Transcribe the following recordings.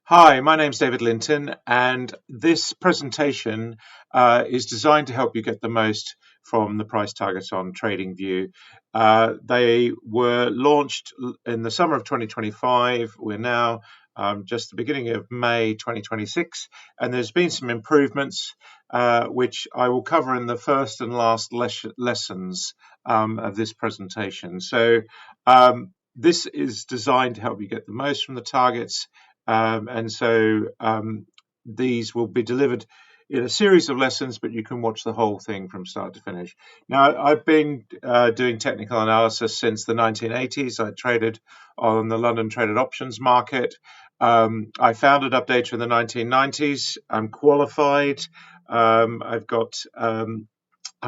Hi, my name's David Linton, and this presentation is designed to help you get the most from the price targets on TradingView. They were launched in the summer of 2025. We're now just the beginning of May 2026, and there's been some improvements which I will cover in the first and last lessons of this presentation. This is designed to help you get the most from the targets. These will be delivered in a series of lessons, but you can watch the whole thing from start to finish. Now, I've been doing technical analysis since the 1980s. I traded on the London traded options market. I founded UpData in the 1990s. I'm qualified. I've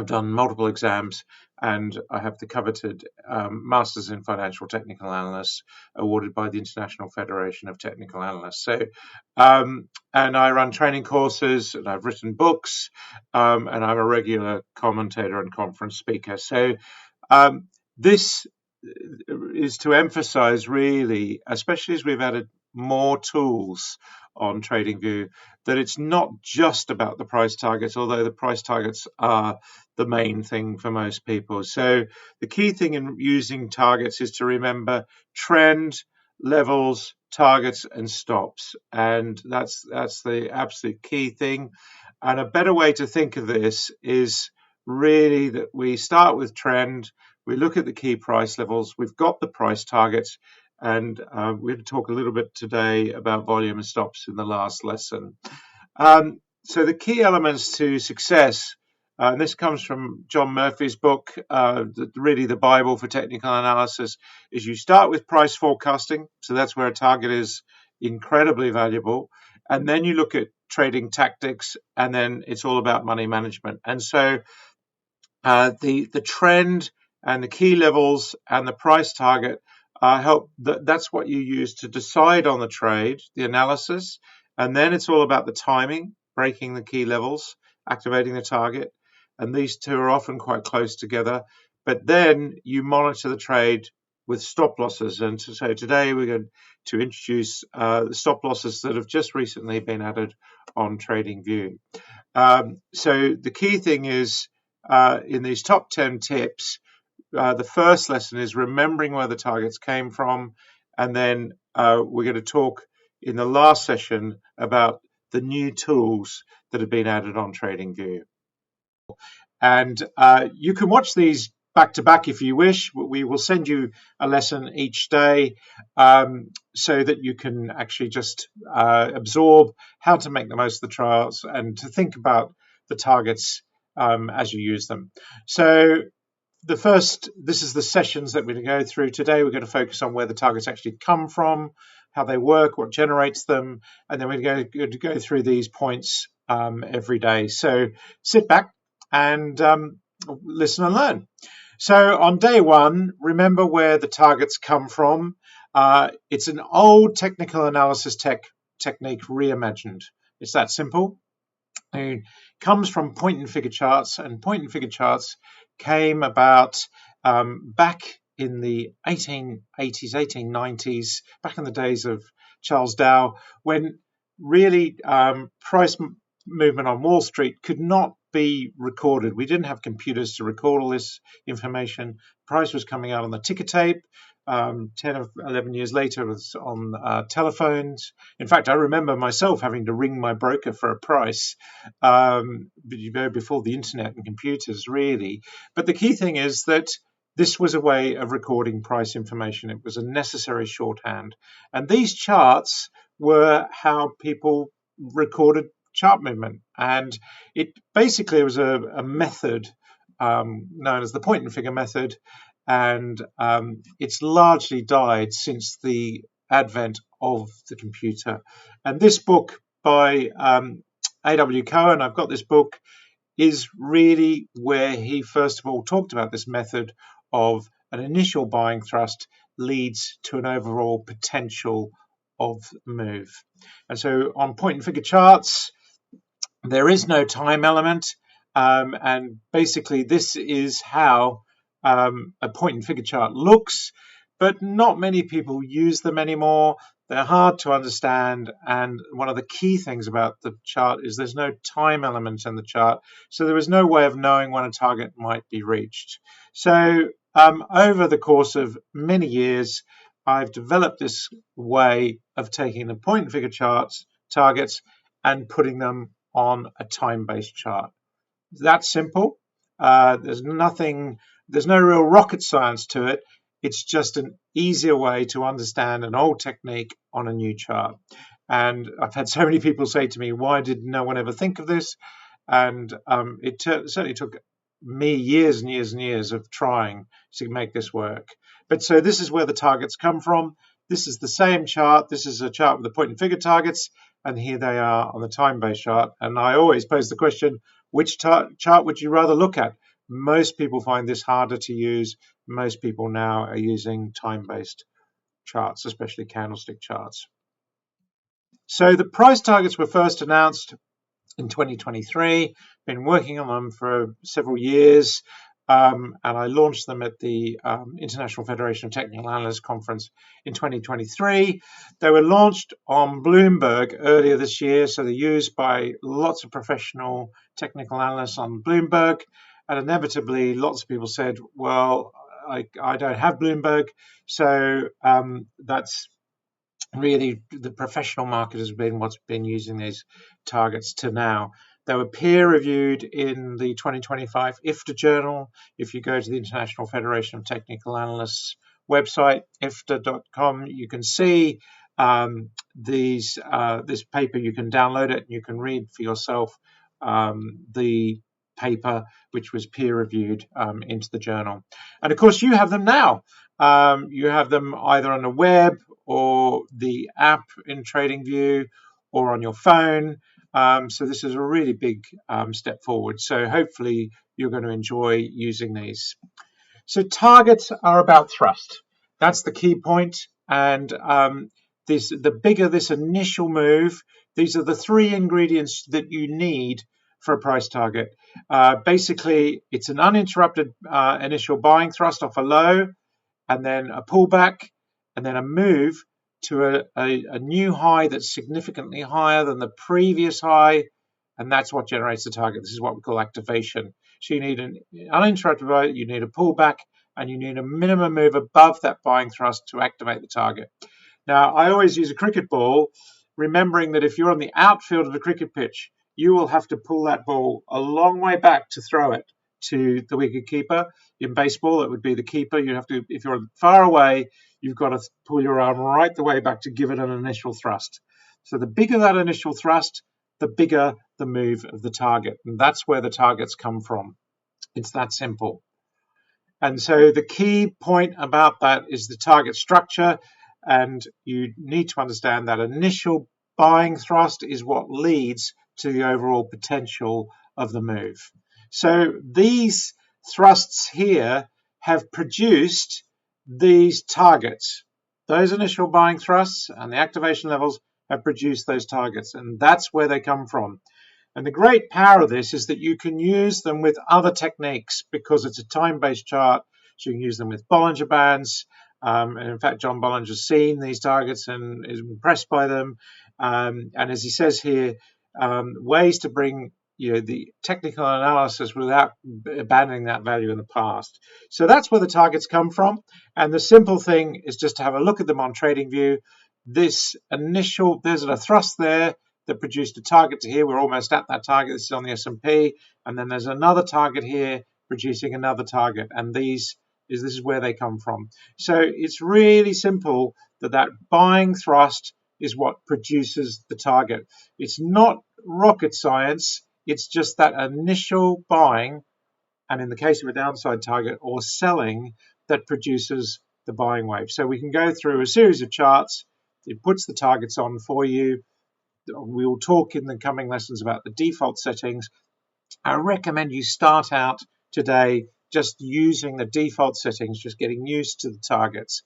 done multiple exams, and I have the coveted Masters in Financial Technical Analysts awarded by the International Federation of Technical Analysts. And I run training courses, and I've written books, and I'm a regular commentator and conference speaker. This is to emphasize, really, especially as we've added more tools on TradingView, that it's not just about the price targets, although the price targets are the main thing for most people. So the key thing in using targets is to remember trend, levels, targets, and stops. And that's the absolute key thing. And a better way to think of this is really that we start with trend, we look at the key price levels, we've got the price targets, and we're going to talk a little bit today about volume and stops in the last lesson. So the key elements to success, and this comes from John Murphy's book, really the Bible for technical analysis, is you start with price forecasting. So that's where a target is incredibly valuable. And then you look at trading tactics, and then it's all about money management. And so the trend and the key levels and the price target that's what you use to decide on the trade, the analysis, and then it's all about the timing, breaking the key levels, activating the target, and these two are often quite close together. But then you monitor the trade with stop losses, and so today we're going to introduce the stop losses that have just recently been added on TradingView. So the key thing is in these top 10 tips, the first lesson is remembering where the targets came from, and then we're going to talk in the last session about the new tools that have been added on TradingView. And you can watch these back to back if you wish. We will send you a lesson each day so that you can actually just absorb how to make the most of the trials and to think about the targets as you use them. So this is the sessions that we're going to go through. Today we're going to focus on where the targets actually come from, how they work, what generates them, and then we're going to go through these points every day. So sit back and listen and learn. So on day one, remember where the targets come from. It's an old technical analysis technique reimagined. It's that simple. It comes from point and figure charts, and point and figure charts came about back in the 1880s, 1890s, back in the days of Charles Dow, when really price movement on Wall Street could not be recorded. We didn't have computers to record all this information. Price was coming out on the ticker tape. 10 or 11 years later, it was on telephones. In fact, I remember myself having to ring my broker for a price before the internet and computers, really. But the key thing is that this was a way of recording price information. It was a necessary shorthand. And these charts were how people recorded chart movement. And it basically was a method known as the point and figure method. And it's largely died since the advent of the computer. And this book by A.W. Cohen, I've got this book, is really where he first of all talked about this method of an initial buying thrust leads to an overall potential of move. And so on point and figure charts, there is no time element. And basically this is how a point and figure chart looks, but not many people use them anymore. They're hard to understand, and one of the key things about the chart is there's no time element in the chart, so there is no way of knowing when a target might be reached. So over the course of many years, I've developed this way of taking the point and figure targets and putting them on a time-based chart. That's simple. There's no real rocket science to it. It's just an easier way to understand an old technique on a new chart. And I've had so many people say to me, why did no one ever think of this? And it certainly took me years and years and years of trying to make this work. But so this is where the targets come from. This is the same chart. This is a chart with the point and figure targets. And here they are on the time-based chart. And I always pose the question, which chart would you rather look at? Most people find this harder to use. Most people now are using time-based charts, especially candlestick charts. So the price targets were first announced in 2023, been working on them for several years, and I launched them at the International Federation of Technical Analysts Conference in 2023. They were launched on Bloomberg earlier this year, so they're used by lots of professional technical analysts on Bloomberg, and inevitably lots of people said, well, I don't have Bloomberg, so that's really the professional market has been what's been using these targets to now. They were peer reviewed in the 2025 IFTA journal. If you go to the International Federation of Technical Analysts website, ifta.com, you can see this paper. You can download it and you can read for yourself the paper, which was peer reviewed into the journal. And of course, you have them now. You have them either on the web or the app in TradingView or on your phone. So this is a really big step forward. So hopefully you're going to enjoy using these. So targets are about thrust. That's the key point. And the bigger this initial move, these are the three ingredients that you need for a price target. Basically, it's an uninterrupted initial buying thrust off a low, and then a pullback, and then a move to a new high that's significantly higher than the previous high, and that's what generates the target. This is what we call activation. So you need an uninterrupted buy, you need a pullback, and you need a minimum move above that buying thrust to activate the target. Now, I always use a cricket ball, remembering that if you're on the outfield of the cricket pitch, you will have to pull that ball a long way back to throw it to the wicket keeper. In baseball, it would be the keeper. You have to, if you're far away, you've got to pull your arm right the way back to give it an initial thrust. So the bigger that initial thrust, the bigger the move of the target. And that's where the targets come from. It's that simple. And so the key point about that is the target structure. And you need to understand that initial buying thrust is what leads to the overall potential of the move. So these thrusts here have produced these targets. Those initial buying thrusts and the activation levels have produced those targets, and that's where they come from. And the great power of this is that you can use them with other techniques because it's a time-based chart, so you can use them with Bollinger Bands. And in fact, John Bollinger's seen these targets and is impressed by them. And as he says here, ways to bring the technical analysis without abandoning that value in the past. So that's where the targets come from. And the simple thing is just to have a look at them on TradingView. There's a thrust there that produced a target to here. We're almost at that target. This is on the S&P. And then there's another target here producing another target. And this is where they come from. So it's really simple that buying thrust is what produces the target. It's not rocket science. It's just that initial buying, and in the case of a downside target, or selling, that produces the buying wave. So we can go through a series of charts. It puts the targets on for you. We will talk in the coming lessons about the default settings. I recommend you start out today just using the default settings, just getting used to the targets.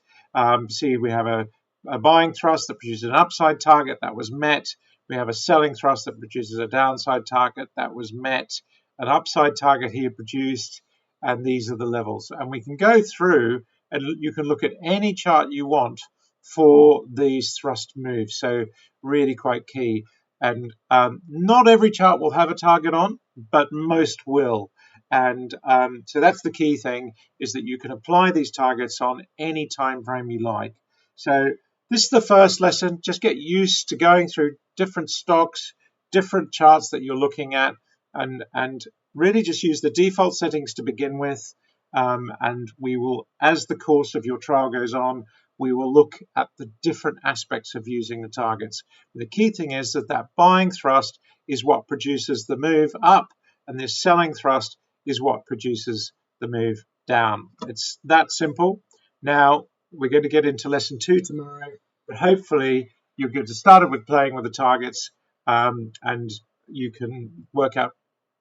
See, we have a buying thrust that produces an upside target that was met. We have a selling thrust that produces a downside target that was met. An upside target here produced, and these are the levels. And we can go through and you can look at any chart you want for these thrust moves. So really quite key. And not every chart will have a target on, but most will. And so that's the key thing, is that you can apply these targets on any time frame you like. So this is the first lesson. Just get used to going through different stocks, different charts that you're looking at, and really just use the default settings to begin with. And we will, as the course of your trial goes on, we will look at the different aspects of using the targets. The key thing is that that buying thrust is what produces the move up, and this selling thrust is what produces the move down. It's that simple. Now, we're going to get into lesson 2 tomorrow, but hopefully you'll get started with playing with the targets, and you can work out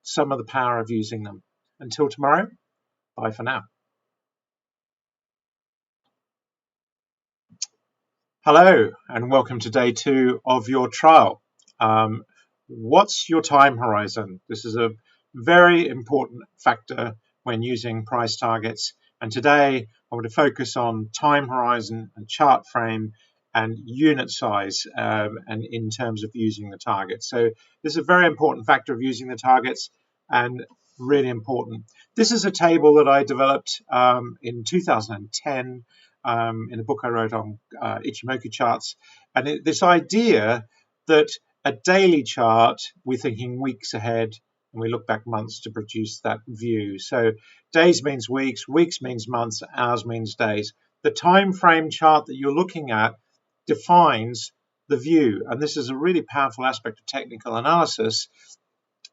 some of the power of using them. Until tomorrow, bye for now. Hello, and welcome to day 2 of your trial. What's your time horizon? This is a very important factor when using price targets. And today I want to focus on time horizon and chart frame and unit size, and in terms of using the target. So this is a very important factor of using the targets, and really important. This is a table that I developed in 2010 in a book I wrote on Ichimoku charts. And this idea that a daily chart, we're thinking weeks ahead, and we look back months to produce that view. So days means weeks, weeks means months, hours means days. The time frame chart that you're looking at defines the view. And this is a really powerful aspect of technical analysis,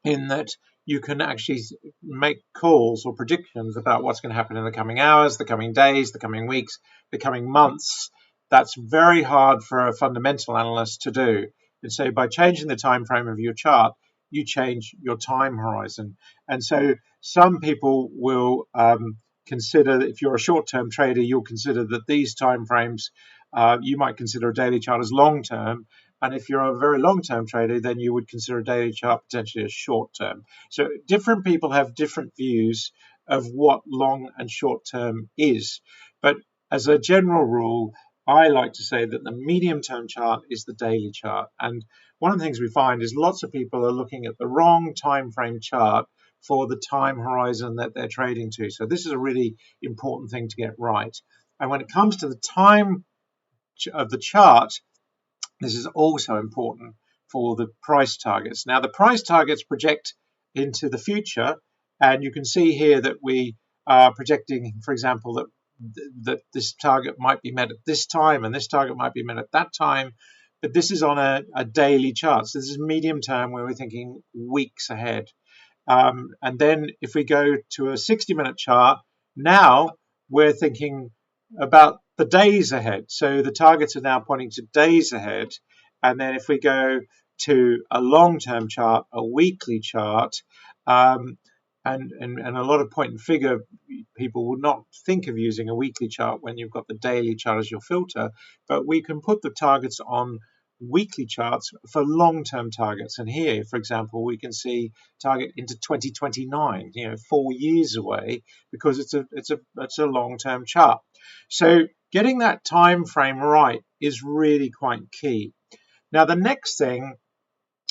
in that you can actually make calls or predictions about what's going to happen in the coming hours, the coming days, the coming weeks, the coming months. That's very hard for a fundamental analyst to do. And so by changing the time frame of your chart, you change your time horizon. And so some people will consider that if you're a short-term trader, you'll consider that these time frames, you might consider a daily chart as long-term. And if you're a very long-term trader, then you would consider a daily chart potentially as short-term. So different people have different views of what long and short-term is. But as a general rule, I like to say that the medium-term chart is the daily chart. And one of the things we find is lots of people are looking at the wrong time frame chart for the time horizon that they're trading to. So this is a really important thing to get right. And when it comes to the time of the chart, this is also important for the price targets. Now, the price targets project into the future, and you can see here that we are projecting, for example, that this target might be met at this time, and this target might be met at that time. But this is on a daily chart. So this is medium term, where we're thinking weeks ahead. And then if we go to a 60-minute chart, now we're thinking about the days ahead. So the targets are now pointing to days ahead. And then if we go to a long-term chart, a weekly chart, and a lot of point and figure people would not think of using a weekly chart when you've got the daily chart as your filter, but we can put the targets on weekly charts for long-term targets. And here, for example, we can see target into 2029, 4 years away, because it's a long-term chart. So getting that time frame right is really quite key. Now, the next thing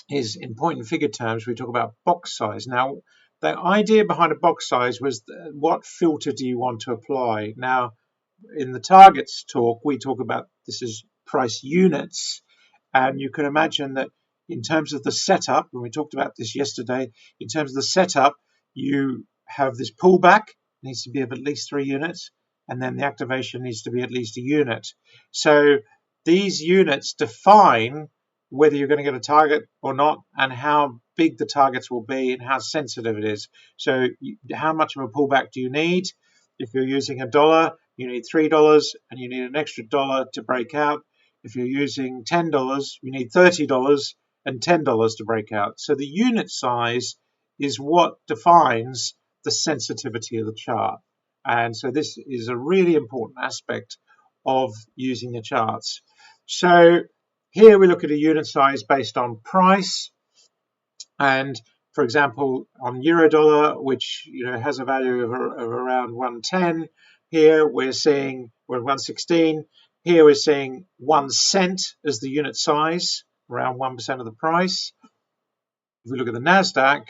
is, in point and figure terms, we talk about box size. Now, the idea behind a box size was what filter do you want to apply? Now, in the targets talk, we talk about this as price units. And you can imagine that in terms of the setup, and we talked about this yesterday, in terms of the setup, you have this pullback, needs to be of at least 3 units, and then the activation needs to be at least a unit. So these units define whether you're going to get a target or not, and how big the targets will be and how sensitive it is. So how much of a pullback do you need? If you're using $1, you need $3, and you need an extra dollar to break out. If you're using $10, you need $30 and $10 to break out. So the unit size is what defines the sensitivity of the chart. And so this is a really important aspect of using the charts. So here we look at a unit size based on price. And for example, on Eurodollar, which has a value of around 110, here we're seeing we're 116. Here we're seeing 1 cent as the unit size, around 1% of the price. If we look at the NASDAQ,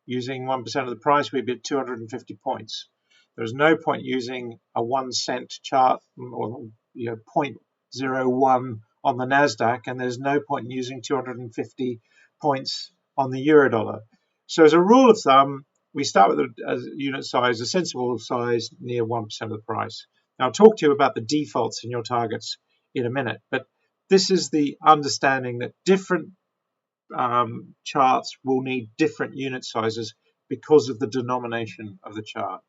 using 1% of the price, we'd be at 250 points. There's no point using a 1 cent chart or 0.01 on the NASDAQ, and there's no point in using 250 points on the Eurodollar. So as a rule of thumb, we start with a unit size, a sensible size near 1% of the price. Now, I'll talk to you about the defaults in your targets in a minute, but this is the understanding that different charts will need different unit sizes because of the denomination of the chart.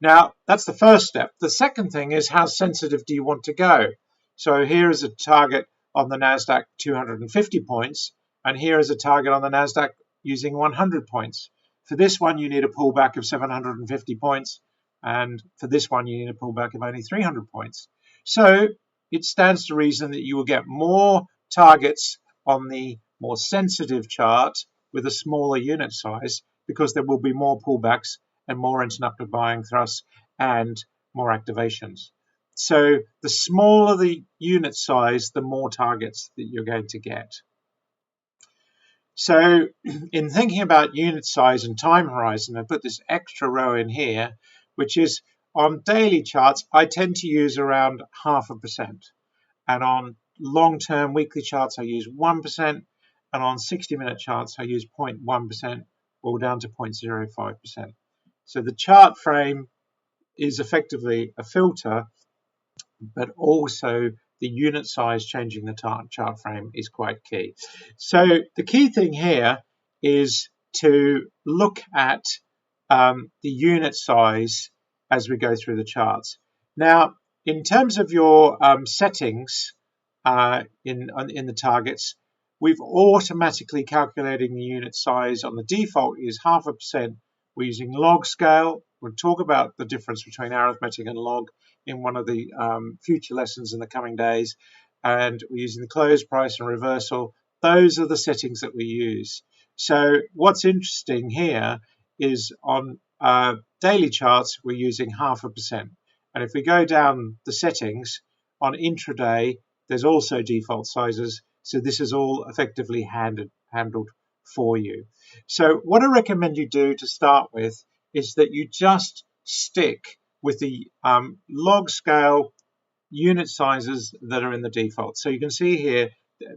Now, that's the first step. The second thing is, how sensitive do you want to go? So here is a target on the NASDAQ 250 points, and here is a target on the NASDAQ using 100 points. For this one, you need a pullback of 750 points, and for this one, you need a pullback of only 300 points. So it stands to reason that you will get more targets on the more sensitive chart with a smaller unit size, because there will be more pullbacks and more interrupted buying thrusts and more activations. So the smaller the unit size, the more targets that you're going to get. So in thinking about unit size and time horizon, I put this extra row in here, which is on daily charts, I tend to use around 0.5%. And on long-term weekly charts, I use 1%. And on 60-minute charts, I use 0.1% or down to 0.05%. So the chart frame is effectively a filter, but also the unit size changing the chart frame is quite key. So the key thing here is to look at the unit size as we go through the charts. Now, in terms of your settings in the targets, we've automatically calculating the unit size on the default is 0.5%. We're using log scale. We'll talk about the difference between arithmetic and log in one of the future lessons in the coming days. And we're using the close price and reversal. Those are the settings that we use. So what's interesting here is on daily charts, we're using 0.5%. And if we go down the settings on intraday, there's also default sizes. So this is all effectively handled for you. So what I recommend you do to start with is that you just stick with the log scale unit sizes that are in the default. So you can see here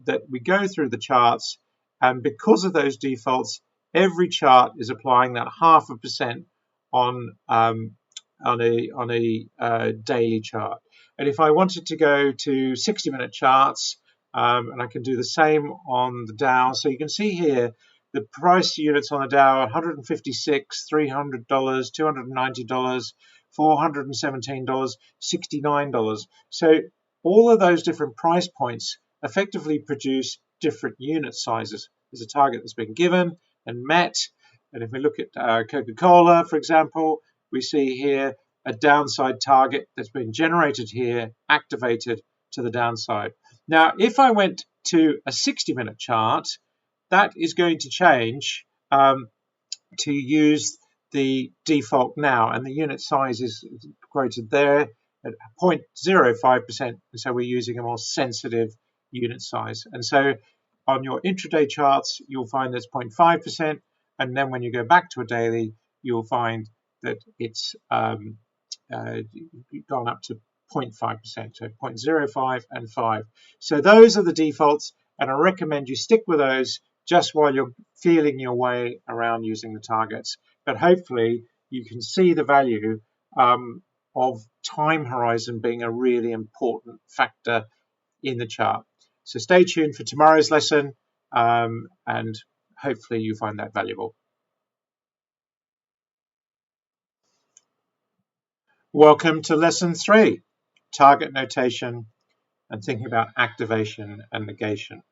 that we go through the charts, and because of those defaults, every chart is applying that 0.5% on a daily chart. And if I wanted to go to 60-minute charts, and I can do the same on the Dow. So you can see here the price units on the Dow are $156, $300, $290, $417, $69. So all of those different price points effectively produce different unit sizes. There's a target that's been given and met. And if we look at Coca-Cola, for example, we see here a downside target that's been generated here, activated to the downside. Now, if I went to a 60-minute chart, that is going to change to use the default now, and the unit size is quoted there at 0.05%, and so we're using a more sensitive unit size. And so on your intraday charts, you'll find that's 0.5%, and then when you go back to a daily, you'll find that it's gone up to 0.5%, so 0.05 and 5. So those are the defaults, and I recommend you stick with those just while you're feeling your way around using the targets. But hopefully you can see the value of time horizon being a really important factor in the chart. So stay tuned for tomorrow's lesson, and hopefully you find that valuable. Welcome to lesson 3, target notation and thinking about activation and negation.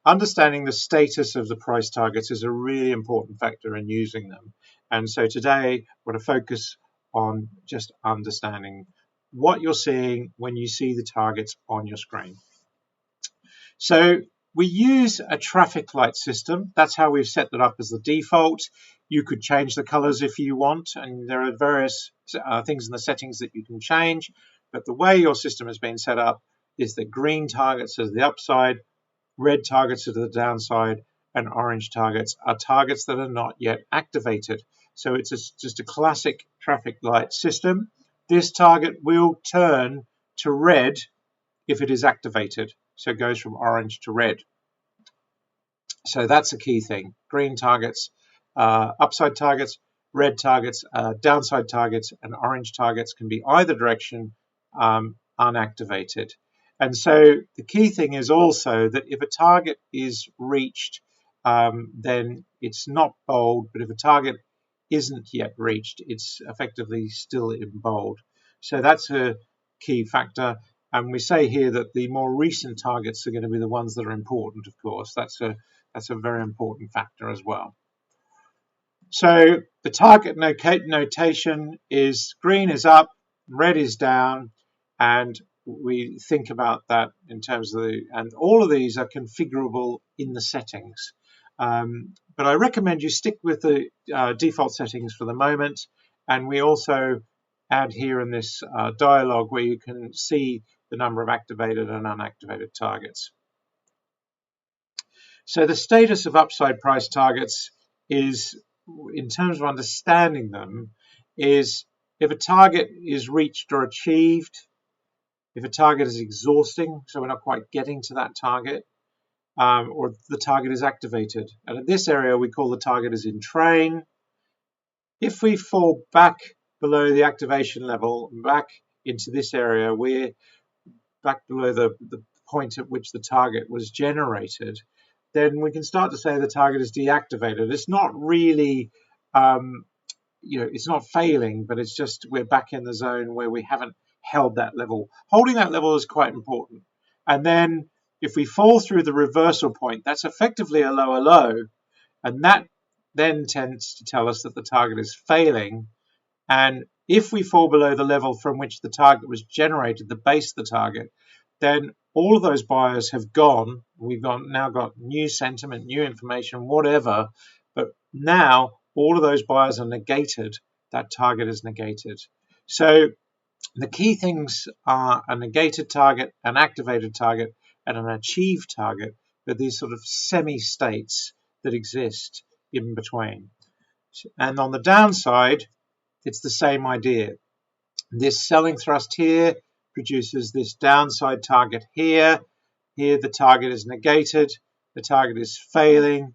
Understanding the status of the price targets is a really important factor in using them. And so today, we're going to focus on just understanding what you're seeing when you see the targets on your screen. So we use a traffic light system. That's how we've set that up as the default. You could change the colors if you want, and there are various things in the settings that you can change. But the way your system has been set up, is that green targets are the upside, red targets are to the downside, and orange targets are targets that are not yet activated. So it's just a classic traffic light system. This target will turn to red if it is activated. So it goes from orange to red. So that's a key thing. Green targets, upside targets, red targets, downside targets, and orange targets can be either direction, unactivated. And so the key thing is also that if a target is reached, then it's not bold, but if a target isn't yet reached, it's effectively still in bold. So that's a key factor. And we say here that the more recent targets are going to be the ones that are important, of course. That's a very important factor as well. So the target notation is green is up, red is down, and we think about that in terms of and all of these are configurable in the settings. But I recommend you stick with the default settings for the moment, and we also add here in this dialog where you can see the number of activated and unactivated targets. So the status of upside price targets is, in terms of understanding them, is if a target is reached or achieved, if a target is exhausting, so we're not quite getting to that target, or the target is activated. And in this area, we call the target as in train. If we fall back below the activation level, back into this area, we're back below the point at which the target was generated, then we can start to say the target is deactivated. It's not really, it's not failing, but it's just we're back in the zone where we haven't held that level. Holding that level is quite important. And then if we fall through the reversal point, that's effectively a lower low, and that then tends to tell us that the target is failing. And if we fall below the level from which the target was generated, the base of the target, then all of those buyers have gone. We've now got new sentiment, new information, whatever. But now all of those buyers are negated. That target is negated. So the key things are a negated target, an activated target, and an achieved target. But these sort of semi-states that exist in between. And on the downside, it's the same idea. This selling thrust here produces this downside target here. Here the target is negated, the target is failing,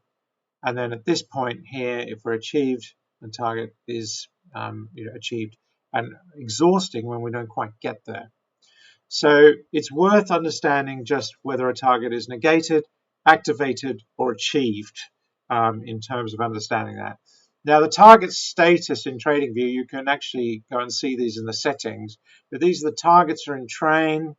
and then at this point here, if we're achieved, the target is achieved, and exhausting when we don't quite get there. So it's worth understanding just whether a target is negated, activated, or achieved in terms of understanding that. Now, the target status in TradingView, you can actually go and see these in the settings. But these are the targets are in train.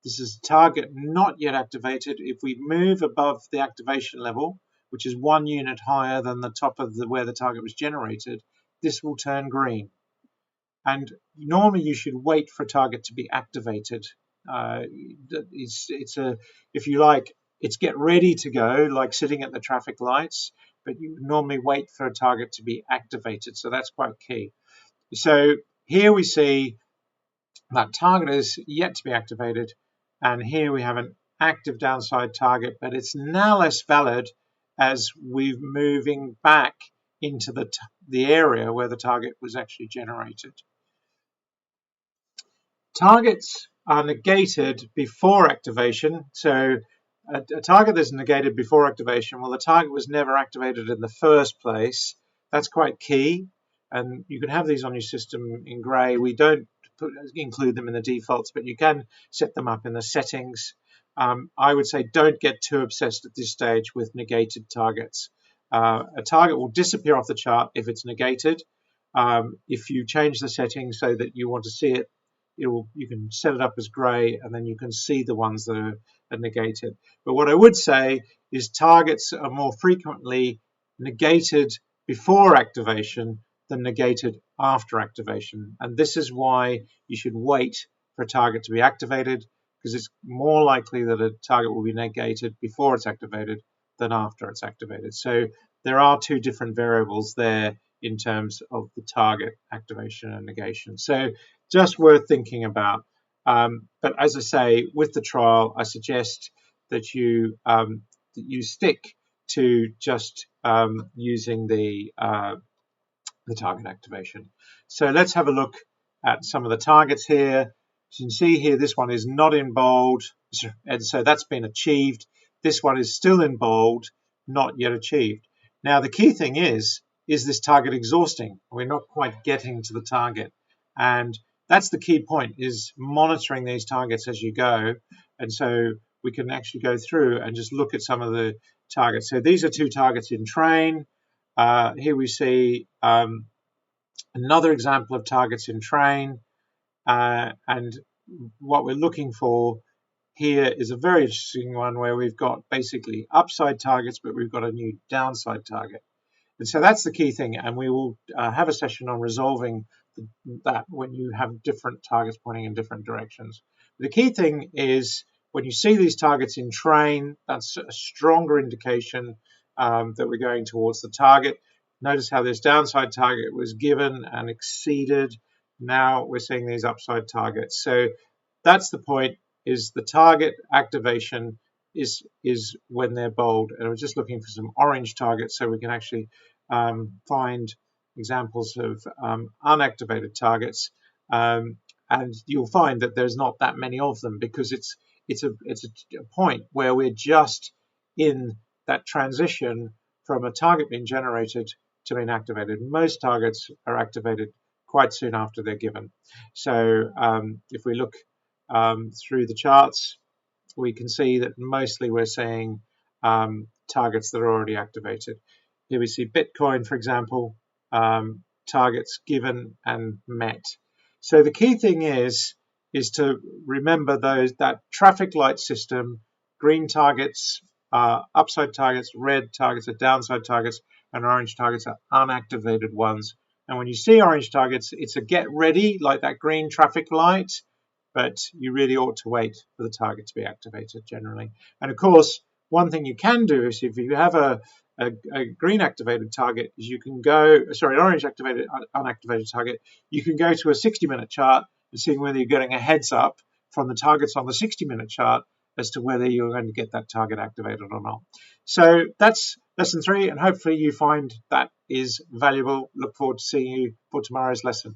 This is target not yet activated. If we move above the activation level, which is 1 unit higher than the top of where the target was generated, this will turn green. And normally you should wait for a target to be activated. If you like, it's get ready to go, like sitting at the traffic lights, but you normally wait for a target to be activated. So that's quite key. So here we see that target is yet to be activated. And here we have an active downside target, but it's now less valid as we're moving back into the area where the target was actually generated. Targets are negated before activation. So a target that's negated before activation, well, the target was never activated in the first place. That's quite key. And you can have these on your system in grey. We don't include them in the defaults, but you can set them up in the settings. I would say don't get too obsessed at this stage with negated targets. A target will disappear off the chart if it's negated. If you change the settings so that you want to see it, you can set it up as grey, and then you can see the ones that are negated. But what I would say is targets are more frequently negated before activation than negated after activation. And this is why you should wait for a target to be activated, because it's more likely that a target will be negated before it's activated than after it's activated. So there are two different variables there in terms of the target activation and negation. So just worth thinking about. But as I say, with the trial, I suggest that you stick to just using the target activation. So let's have a look at some of the targets here. As you can see here, this one is not in bold, and so that's been achieved. This one is still in bold, not yet achieved. Now, the key thing is this target exhausting? We're not quite getting to the target. And that's the key point, is monitoring these targets as you go. And so we can actually go through and just look at some of the targets. So these are two targets in train. Here we see another example of targets in train, and what we're looking for here is a very interesting one where we've got basically upside targets, but we've got a new downside target. And so that's the key thing, and we will have a session on resolving that when you have different targets pointing in different directions. The key thing is when you see these targets in train, that's a stronger indication that we're going towards the target. Notice how this downside target was given and exceeded. Now we're seeing these upside targets. So that's the point, is the target activation is when they're bold. And we're just looking for some orange targets so we can actually find examples of unactivated targets. And you'll find that there's not that many of them, because it's a point where we're just in that transition from a target being generated to being activated. Most targets are activated quite soon after they're given. So if we look through the charts, we can see that mostly we're seeing targets that are already activated. Here we see Bitcoin, for example, targets given and met. So the key thing is to remember that traffic light system: green targets are upside targets, red targets are downside targets, and orange targets are unactivated ones. And when you see orange targets, it's a get ready, like that green traffic light, but you really ought to wait for the target to be activated generally. And of course, one thing you can do is, if you have a green activated target, is you can go, sorry, an orange activated unactivated target, you can go to a 60-minute chart and see whether you're getting a heads up from the targets on the 60-minute chart as to whether you're going to get that target activated or not. So that's lesson 3, and hopefully you find that is valuable. Look forward to seeing you for tomorrow's lesson.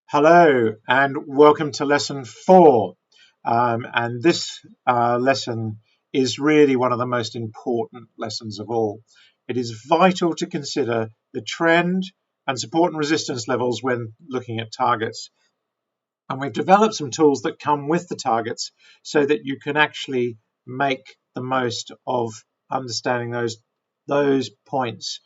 Hello, and welcome to lesson 4. And this lesson is really one of the most important lessons of all. It is vital to consider the trend and support and resistance levels when looking at targets. And we've developed some tools that come with the targets so that you can actually make the most of understanding those points.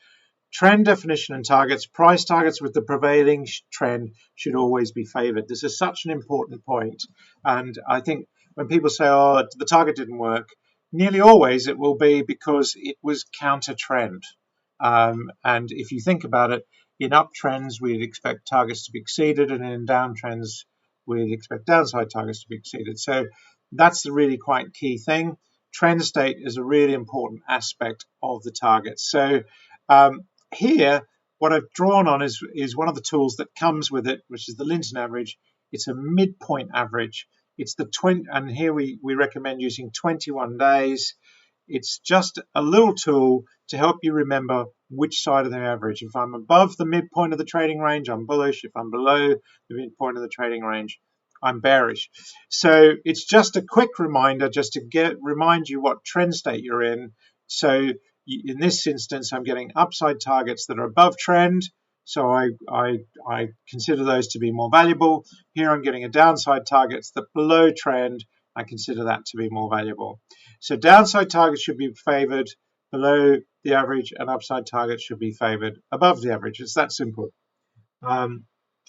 Trend definition and targets. Price targets with the prevailing trend should always be favored. This is such an important point. And I think when people say, oh, the target didn't work, nearly always it will be because it was counter trend. And if you think about it, in uptrends, we'd expect targets to be exceeded, and in downtrends, we'd expect downside targets to be exceeded. So that's the really quite key thing. Trend state is a really important aspect of the target. So here, what I've drawn on is one of the tools that comes with it, which is the Linton average. It's a midpoint average. It's the 20, and here we recommend using 21 days. It's just a little tool to help you remember which side of the average. If I'm above the midpoint of the trading range, I'm bullish. If I'm below the midpoint of the trading range, I'm bearish. So it's just a quick reminder, just to remind you what trend state you're in. So in this instance, I'm getting upside targets that are above trend, so I consider those to be more valuable. Here I'm getting a downside targets that below trend, I consider that to be more valuable. So downside targets should be favored below the average, and upside targets should be favored above the average. It's that simple. And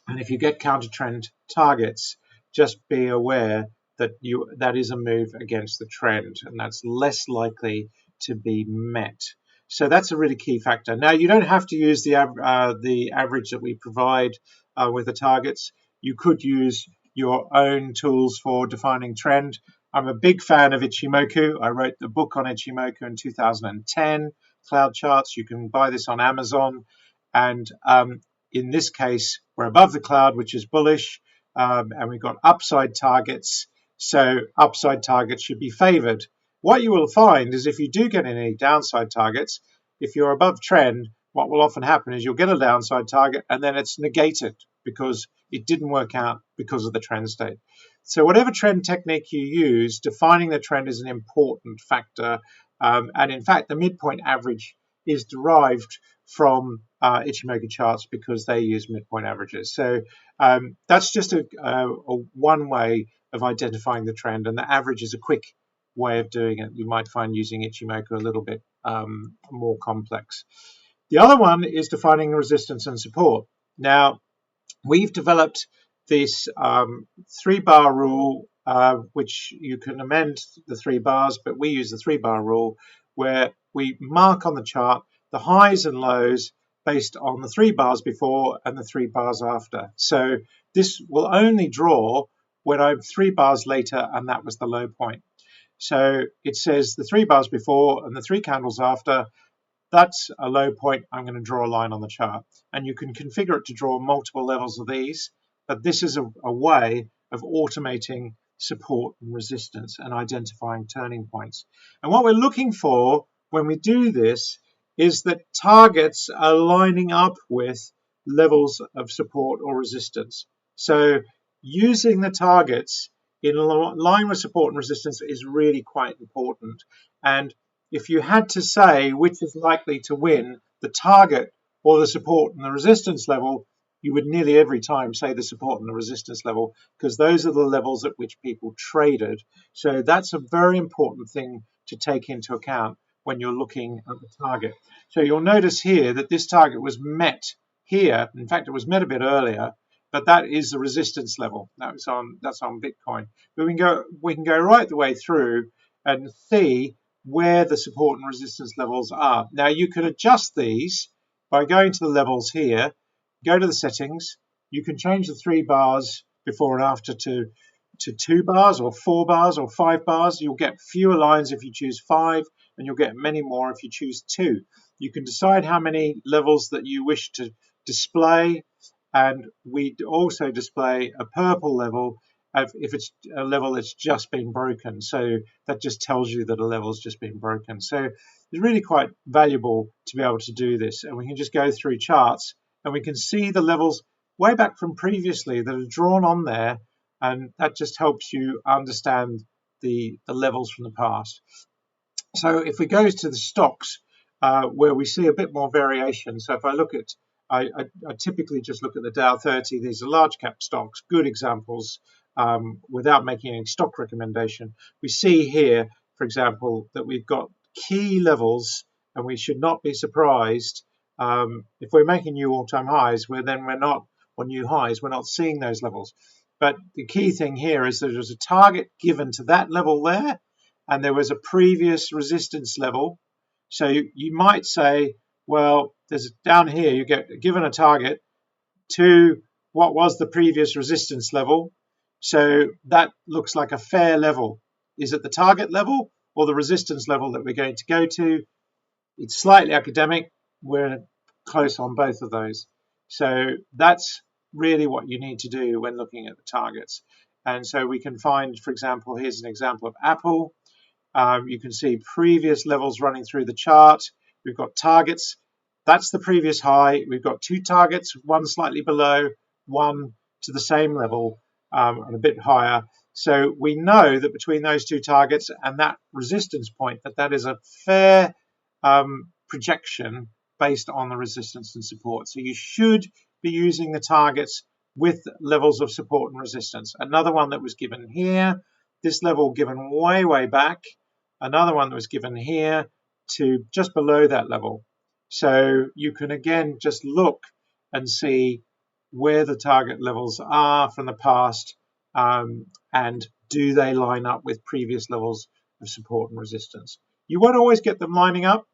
if you get counter trend targets, just be aware that that is a move against the trend, and that's less likely to be met. So that's a really key factor. Now, you don't have to use the average that we provide with the targets. You could use your own tools for defining trend. I'm a big fan of Ichimoku. I wrote the book on Ichimoku in 2010, Cloud Charts. You can buy this on Amazon. And in this case, we're above the cloud, which is bullish, and we've got upside targets. So upside targets should be favored. What you will find is if you do get any downside targets, if you're above trend, what will often happen is you'll get a downside target and then it's negated because it didn't work out because of the trend state. So whatever trend technique you use, defining the trend is an important factor. And in fact, the midpoint average is derived from Ichimoku charts because they use midpoint averages. So that's just a one way of identifying the trend, and the average is a quick way of doing it. You might find using Ichimoku a little bit more complex. The other one is defining resistance and support. Now, we've developed this 3-bar rule, which you can amend the 3 bars, but we use the 3-bar rule where we mark on the chart the highs and lows based on the 3 bars before and the 3 bars after. So this will only draw when I'm 3 bars later and that was the low point. So it says the 3 bars before and the 3 candles after, that's a low point. I'm going to draw a line on the chart. And you can configure it to draw multiple levels of these, but this is a way of automating support and resistance and identifying turning points. And what we're looking for when we do this is that targets are lining up with levels of support or resistance. So using the targets in line with support and resistance is really quite important. And if you had to say which is likely to win, the target or the support and the resistance level, you would nearly every time say the support and the resistance level, because those are the levels at which people traded. So that's a very important thing to take into account when you're looking at the target. So you'll notice here that this target was met here. In fact, it was met a bit earlier, but that is the resistance level. That's on Bitcoin. But we can go right the way through and see where the support and resistance levels are. Now you can adjust these by going to the levels here, go to the settings. You can change the 3 bars before and after to 2 bars or 4 bars or 5 bars. You'll get fewer lines if you choose 5, and you'll get many more if you choose 2. You can decide how many levels that you wish to display, and we also display a purple level if it's a level that's just been broken. So that just tells you that a level's just been broken. So it's really quite valuable to be able to do this. And we can just go through charts and we can see the levels way back from previously that are drawn on there. And that just helps you understand the levels from the past. So if we go to the stocks, where we see a bit more variation. So if I look at I typically just look at the Dow 30. These are large cap stocks, good examples, without making any stock recommendation. We see here, for example, that we've got key levels, and we should not be surprised if we're making new all-time highs, we're not on new highs, we're not seeing those levels. But the key thing here is that there's a target given to that level there, and there was a previous resistance level. So you might say, well, there's down here you get given a target to what was the previous resistance level. So that looks like a fair level. Is it the target level or the resistance level that we're going to go to? It's slightly academic. We're close on both of those. So that's really what you need to do when looking at the targets. And so we can find, for example, here's an example of Apple. You can see previous levels running through the chart. We've got targets. That's the previous high. We've got 2 targets, one slightly below, one to the same level and a bit higher. So we know that between those 2 targets and that resistance point, that is a fair projection based on the resistance and support. So you should be using the targets with levels of support and resistance. Another one that was given here, this level given way, way back. Another one that was given here to just below that level. So you can again just look and see where the target levels are from the past, and do they line up with previous levels of support and resistance. You won't always get them lining up,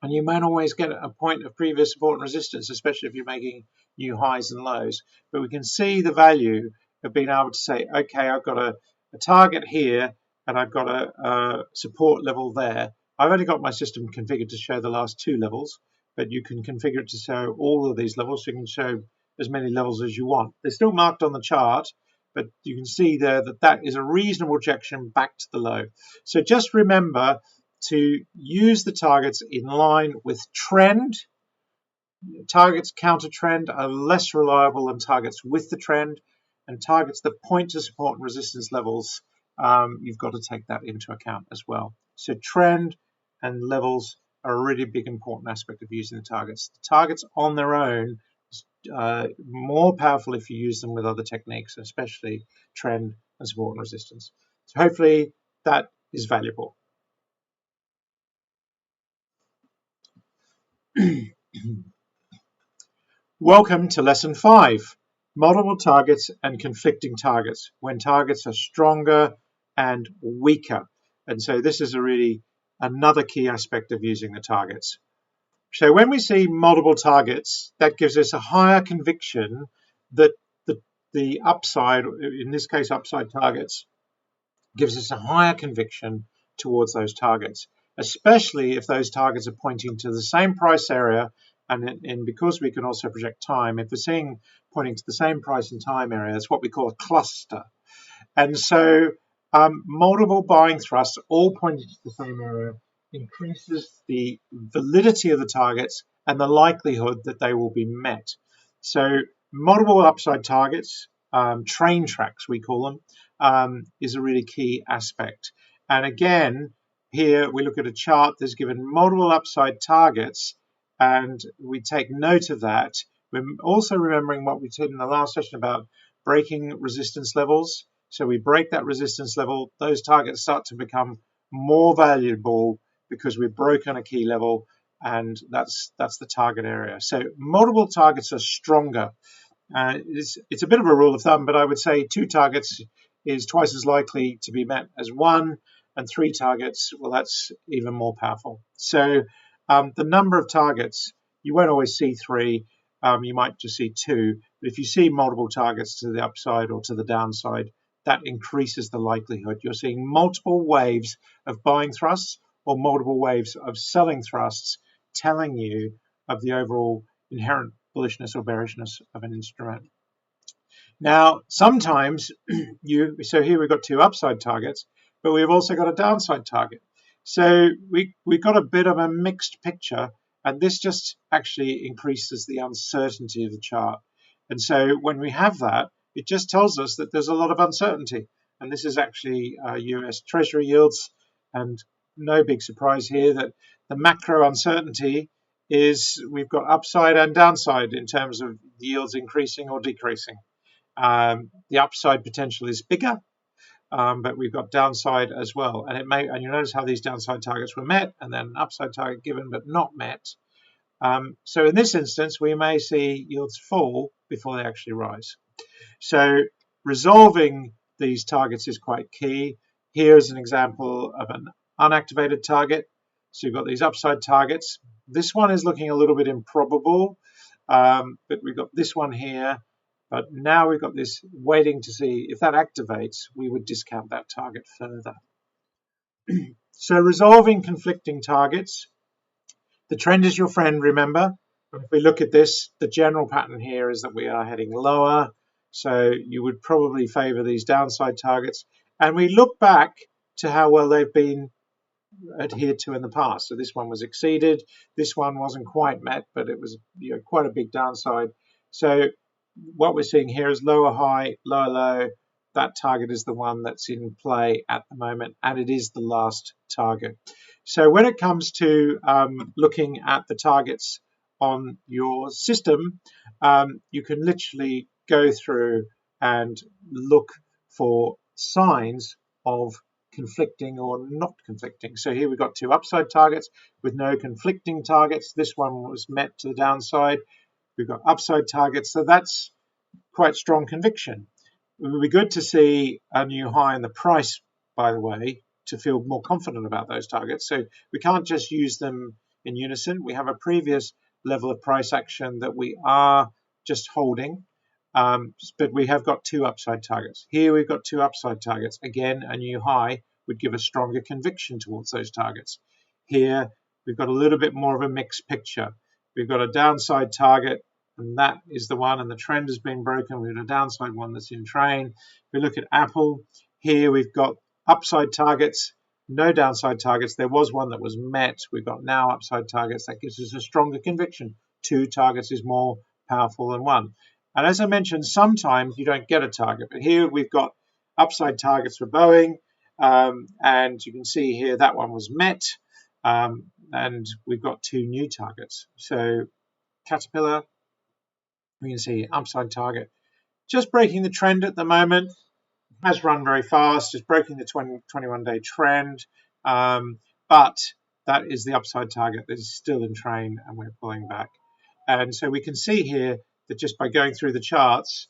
and you won't always get a point of previous support and resistance, especially if you're making new highs and lows. But we can see the value of being able to say, okay, I've got a target here and I've got a support level there. I've only got my system configured to show the last 2 levels, but you can configure it to show all of these levels. So you can show as many levels as you want. They're still marked on the chart, but you can see there that that is a reasonable rejection back to the low. So just remember to use the targets in line with trend. Targets counter trend are less reliable than targets with the trend, and targets that point to support and resistance levels, you've got to take that into account as well. So trend and levels are a really big important aspect of using the targets. The targets on their own more powerful if you use them with other techniques, especially trend and support and resistance. So hopefully that is valuable. Welcome to lesson 5, multiple targets and conflicting targets, when targets are stronger and weaker. And so this is another key aspect of using the targets. So when we see multiple targets, that gives us a higher conviction that the upside, in this case upside targets, gives us a higher conviction towards those targets, especially if those targets are pointing to the same price area, and because we can also project time, if we're seeing pointing to the same price and time area, it's what we call a cluster. And so multiple buying thrusts all pointing to the same area increases the validity of the targets and the likelihood that they will be met. So multiple upside targets, train tracks we call them, is a really key aspect. And again, here we look at a chart that's given multiple upside targets, and we take note of that. We're also remembering what we said in the last session about breaking resistance levels. So we break that resistance level, those targets start to become more valuable because we've broken a key level, and that's the target area. So multiple targets are stronger. It's a bit of a rule of thumb, but I would say 2 targets is twice as likely to be met as 1, and 3 targets, well, that's even more powerful. So the number of targets, you won't always see 3, you might just see 2, but if you see multiple targets to the upside or to the downside, that increases the likelihood. You're seeing multiple waves of buying thrusts or multiple waves of selling thrusts telling you of the overall inherent bullishness or bearishness of an instrument. Now, sometimes so here we've got 2 upside targets, but we've also got a downside target. So we've got a bit of a mixed picture, and this just actually increases the uncertainty of the chart. And so when we have that, it just tells us that there's a lot of uncertainty. And this is actually US Treasury yields, and no big surprise here that the macro uncertainty is we've got upside and downside in terms of yields increasing or decreasing. The upside potential is bigger, but we've got downside as well. And you notice how these downside targets were met, and then an upside target given but not met. So in this instance, we may see yields fall before they actually rise. So resolving these targets is quite key. Here's an example of an unactivated target. So you've got these upside targets. This one is looking a little bit improbable, but we've got this one here. But now we've got this waiting to see if that activates, we would discount that target further. So resolving conflicting targets. The trend is your friend, remember. If we look at this, the general pattern here is that we are heading lower. So you would probably favor these downside targets. And we look back to how well they've been adhered to in the past. So this one was exceeded. This one wasn't quite met, but it was quite a big downside. So what we're seeing here is lower high, lower low. That target is the one that's in play at the moment, and it is the last target. So when it comes to looking at the targets on your system, you can literally go through and look for signs of conflicting or not conflicting. So here we've got 2 upside targets with no conflicting targets. This one was met to the downside. We've got upside targets, so that's quite strong conviction. It would be good to see a new high in the price, by the way, to feel more confident about those targets. So we can't just use them in unison. We have a previous level of price action that we are just holding, but we have got 2 upside targets. Here we've got 2 upside targets. Again, a new high would give a stronger conviction towards those targets. Here we've got a little bit more of a mixed picture. we've got a downside target, and that is the one, and the trend has been broken. We've got a downside one that's in train. If we look at Apple, here we've got upside targets, no downside targets. There was one that was met. We've got now upside targets. That gives us a stronger conviction. 2 targets is more powerful than 1. And as I mentioned, sometimes you don't get a target, but here we've got upside targets for Boeing, and you can see here that one was met, and we've got 2 new targets. So Caterpillar, we can see upside target, just breaking the trend at the moment. Has run very fast, is breaking the 21-day trend, but that is the upside target that is still in train, and we're pulling back. And so we can see here that just by going through the charts,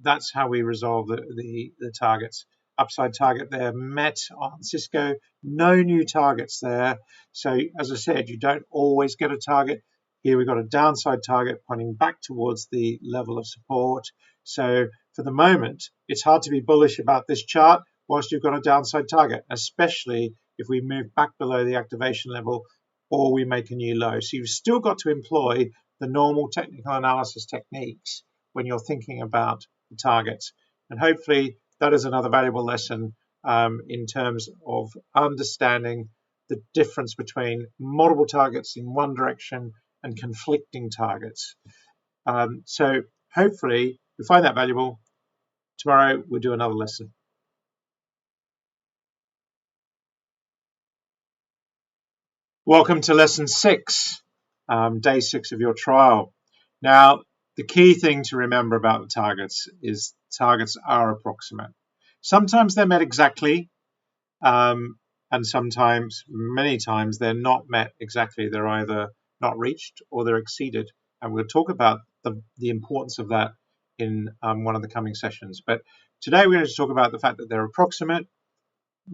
that's how we resolve the targets. Upside target there met on Cisco, no new targets there. So as I said, you don't always get a target. Here we've got a downside target pointing back towards the level of support. So for the moment, it's hard to be bullish about this chart whilst you've got a downside target, especially if we move back below the activation level or we make a new low. So you've still got to employ the normal technical analysis techniques when you're thinking about the targets. And hopefully that is another valuable lesson in terms of understanding the difference between multiple targets in one direction and conflicting targets. So hopefully you find that valuable. Tomorrow we'll do another lesson. Welcome to lesson 6, day 6 of your trial. Now, the key thing to remember about the targets is targets are approximate. Sometimes they're met exactly, and sometimes, many times, they're not met exactly. They're either not reached or they're exceeded. And we'll talk about the importance of that in one of the coming sessions. But today we're going to talk about the fact that they're approximate.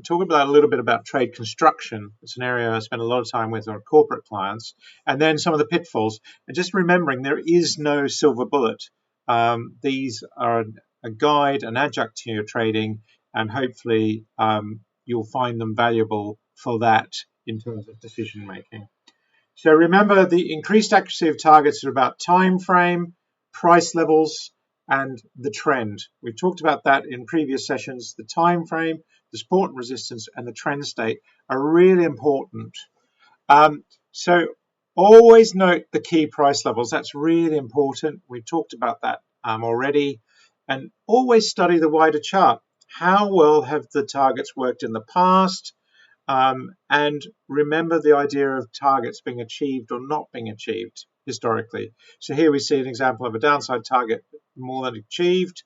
Talk about a little bit about trade construction. It's an area I spend a lot of time with our corporate clients, and then some of the pitfalls. And just remembering there is no silver bullet. These are a guide, an adjunct to your trading, and hopefully you'll find them valuable for that in terms of decision making. So remember, the increased accuracy of targets are about time frame, price levels, and the trend. We've talked about that in previous sessions. The time frame, the support and resistance, and the trend state are really important. So always note the key price levels. That's really important. We've talked about that already. And always study the wider chart. How well have the targets worked in the past? And remember the idea of targets being achieved or not being achieved historically. So here we see an example of a downside target more than achieved.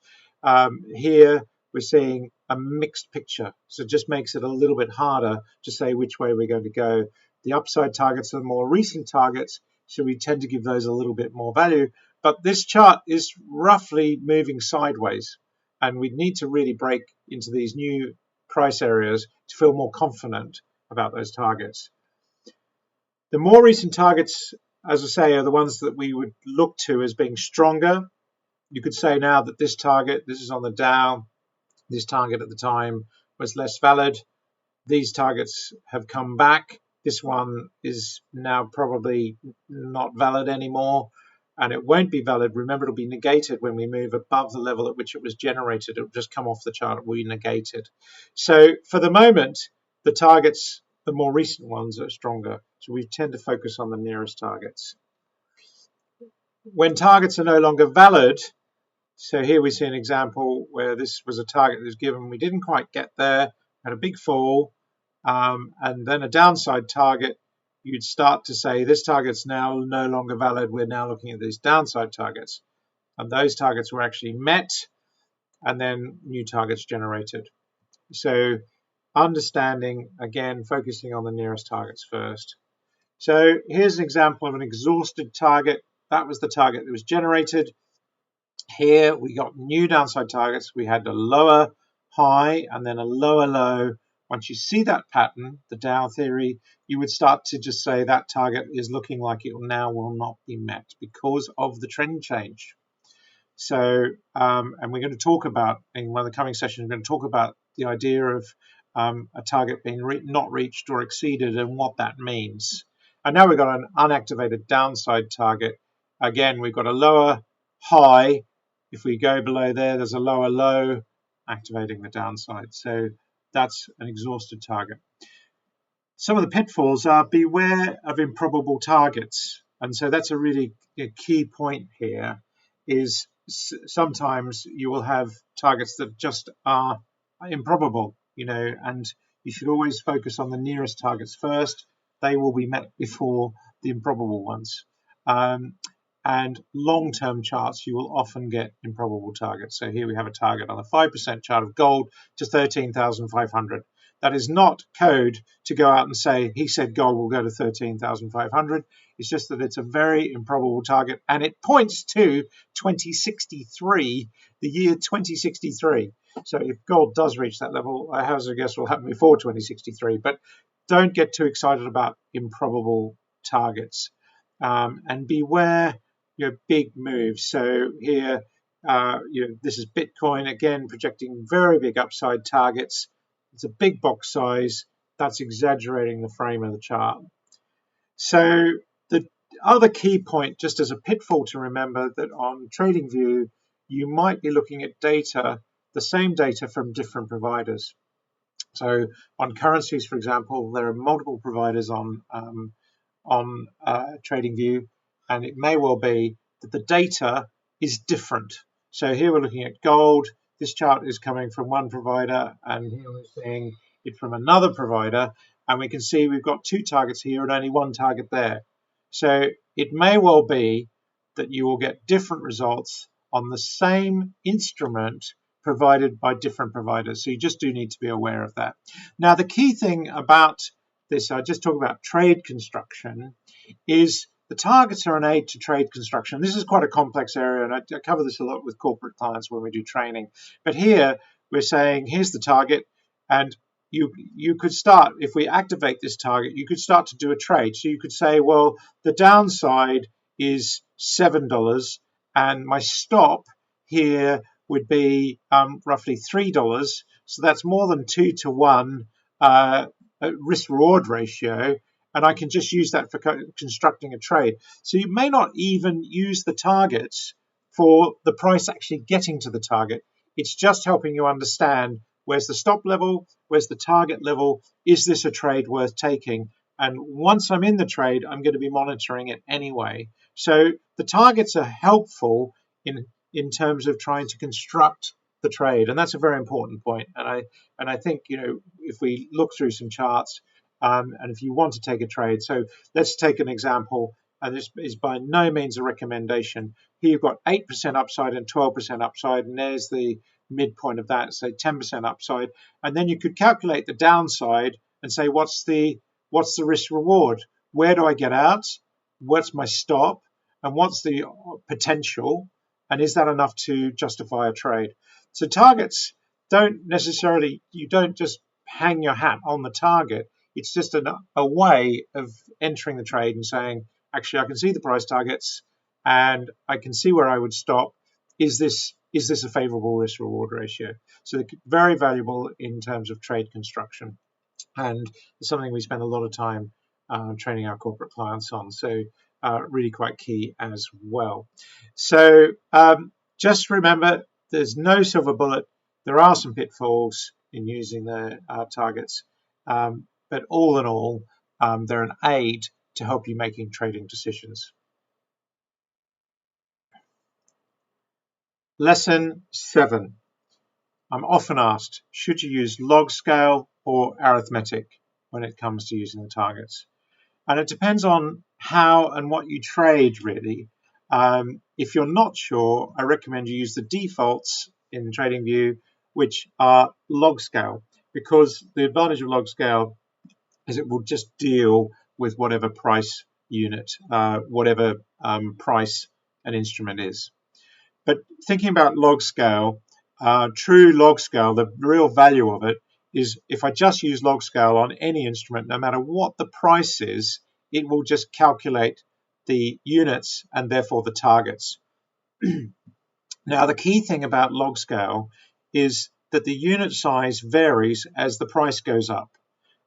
Here we're seeing a mixed picture. So it just makes it a little bit harder to say which way we're going to go. The upside targets are the more recent targets, so we tend to give those a little bit more value. But this chart is roughly moving sideways, and we need to really break into these new price areas to feel more confident about those targets. The more recent targets, as I say, are the ones that we would look to as being stronger. You could say now that this target, this is on the Dow, this target at the time was less valid. These targets have come back. This one is now probably not valid anymore, and it won't be valid. Remember, it'll be negated when we move above the level at which it was generated. It'll just come off the chart, it will be negated. So for the moment, the targets, the more recent ones, are stronger. So we tend to focus on the nearest targets. When targets are no longer valid, so here we see an example where this was a target that was given, we didn't quite get there, had a big fall, and then a downside target, you'd start to say this target's now no longer valid, we're now looking at these downside targets. And those targets were actually met, and then new targets generated. So understanding, again, focusing on the nearest targets first. So here's an example of an exhausted target. That was the target that was generated. Here we got new downside targets. We had a lower high and then a lower low. Once you see that pattern, the Dow theory, you would start to just say that target is looking like it now will not be met because of the trend change. So, and we're going to talk about, in one of the coming sessions, we're going to talk about the idea of a target being not reached or exceeded and what that means. And now we've got an unactivated downside target. Again, we've got a lower high. If we go below there, there's a lower low, activating the downside. So that's an exhausted target. Some of the pitfalls are beware of improbable targets. And so that's a really key point here, is sometimes you will have targets that just are improbable, and you should always focus on the nearest targets first. They will be met before the improbable ones. And long-term charts, you will often get improbable targets. So here we have a target on a 5% chart of gold to 13,500. That is not code to go out and say, he said gold will go to 13,500. It's just that it's a very improbable target, and it points to 2063, the year 2063. So if gold does reach that level, I hazard a guess will happen before 2063. But don't get too excited about improbable targets, and beware big moves. So here, this is Bitcoin again, projecting very big upside targets. It's a big box size. That's exaggerating the frame of the chart. So the other key point, just as a pitfall to remember, that on TradingView, you might be looking at data, the same data from different providers. So on currencies, for example, there are multiple providers on TradingView, and it may well be that the data is different. So here we're looking at gold. This chart is coming from one provider, and here we're seeing it from another provider, and we can see we've got two targets here and only one target there. So it may well be that you will get different results on the same instrument provided by different providers. So you just do need to be aware of that. Now, the key thing about this, I just talk about trade construction, is the targets are an aid to trade construction. This is quite a complex area, and I cover this a lot with corporate clients when we do training. But here we're saying, here's the target, and you could start, if we activate this target, you could start to do a trade. So you could say, well, the downside is $7, and my stop here would be roughly $3. So that's more than 2 to 1 risk-reward ratio, and I can just use that for constructing a trade. So you may not even use the targets for the price actually getting to the target. It's just helping you understand where's the stop level, where's the target level, is this a trade worth taking? And once I'm in the trade, I'm going to be monitoring it anyway. So the targets are helpful in terms of trying to construct the trade, and that's a very important point. And I think if we look through some charts, and if you want to take a trade, so let's take an example, and this is by no means a recommendation. Here you've got 8% upside and 12% upside, and there's the midpoint of that, say 10% upside, and then you could calculate the downside and say what's the risk reward? Where do I get out? What's my stop? And what's the potential? And is that enough to justify a trade? So targets you don't just hang your hat on the target. It's just a way of entering the trade and saying, actually, I can see the price targets and I can see where I would stop. Is this a favorable risk reward ratio? So they're very valuable in terms of trade construction, and it's something we spend a lot of time training our corporate clients on. So really quite key as well. So just remember, there's no silver bullet. There are some pitfalls in using the targets, but all in all, they're an aid to help you making trading decisions. Lesson 7. I'm often asked, should you use log scale or arithmetic when it comes to using the targets? And it depends on how and what you trade, really. If you're not sure, I recommend you use the defaults in TradingView, which are log scale, because the advantage of log scale is it will just deal with whatever price unit, whatever price an instrument is. But thinking about log scale, true log scale, the real value of it is if I just use log scale on any instrument, no matter what the price is, it will just calculate the units and therefore the targets. Now, the key thing about log scale is that the unit size varies as the price goes up.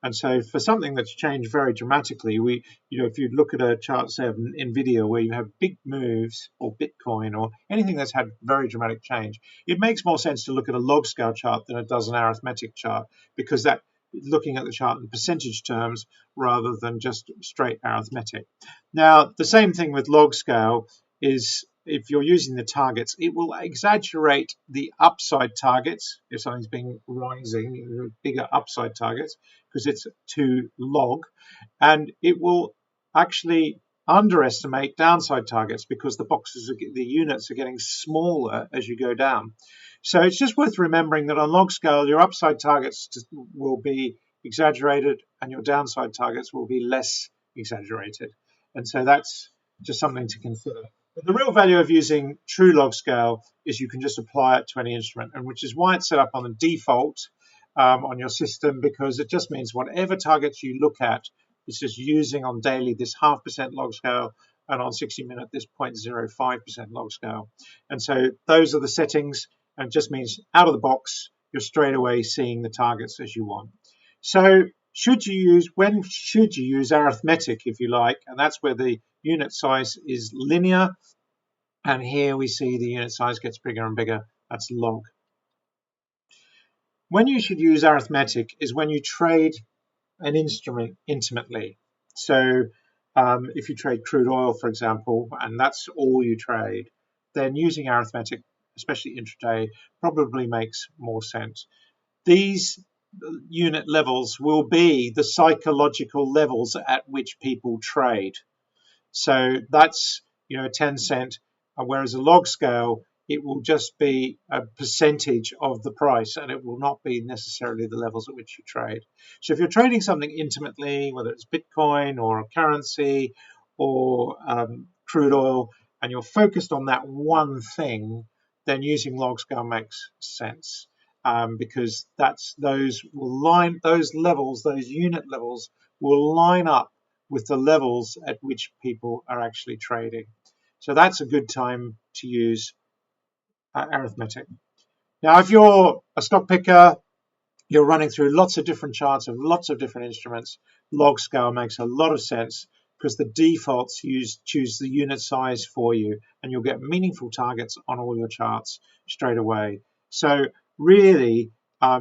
And so for something that's changed very dramatically, if you look at a chart, say, of Nvidia, where you have big moves, or Bitcoin, or anything that's had very dramatic change, it makes more sense to look at a log scale chart than it does an arithmetic chart, because that looking at the chart in percentage terms rather than just straight arithmetic. Now, the same thing with log scale is, if you're using the targets, it will exaggerate the upside targets. If something's been rising, bigger upside targets, because it's to log, and it will actually underestimate downside targets because the units are getting smaller as you go down. So it's just worth remembering that on log scale, your upside targets will be exaggerated and your downside targets will be less exaggerated. And so that's just something to consider. But the real value of using true log scale is you can just apply it to any instrument, and which is why it's set up on the default on your system, because it just means whatever targets you look at, it's just using on daily this 0.5% log scale, and on 60-minute this 0.05% log scale. And so those are the settings, and it just means out of the box, you're straight away seeing the targets as you want. So when should you use arithmetic, if you like, and that's where the unit size is linear, and here we see the unit size gets bigger and bigger. That's log. When you should use arithmetic is when you trade an instrument intimately. So if you trade crude oil, for example, and that's all you trade, then using arithmetic, especially intraday, probably makes more sense. These unit levels will be the psychological levels at which people trade. So that's 10 cent, whereas a log scale, it will just be a percentage of the price, and it will not be necessarily the levels at which you trade. So if you're trading something intimately, whether it's Bitcoin or a currency or crude oil, and you're focused on that one thing, then using log scale makes sense, because those levels, those unit levels, will line up with the levels at which people are actually trading. So that's a good time to use arithmetic. Now, if you're a stock picker, you're running through lots of different charts of lots of different instruments, log scale makes a lot of sense, because the defaults choose the unit size for you, and you'll get meaningful targets on all your charts straight away. So really,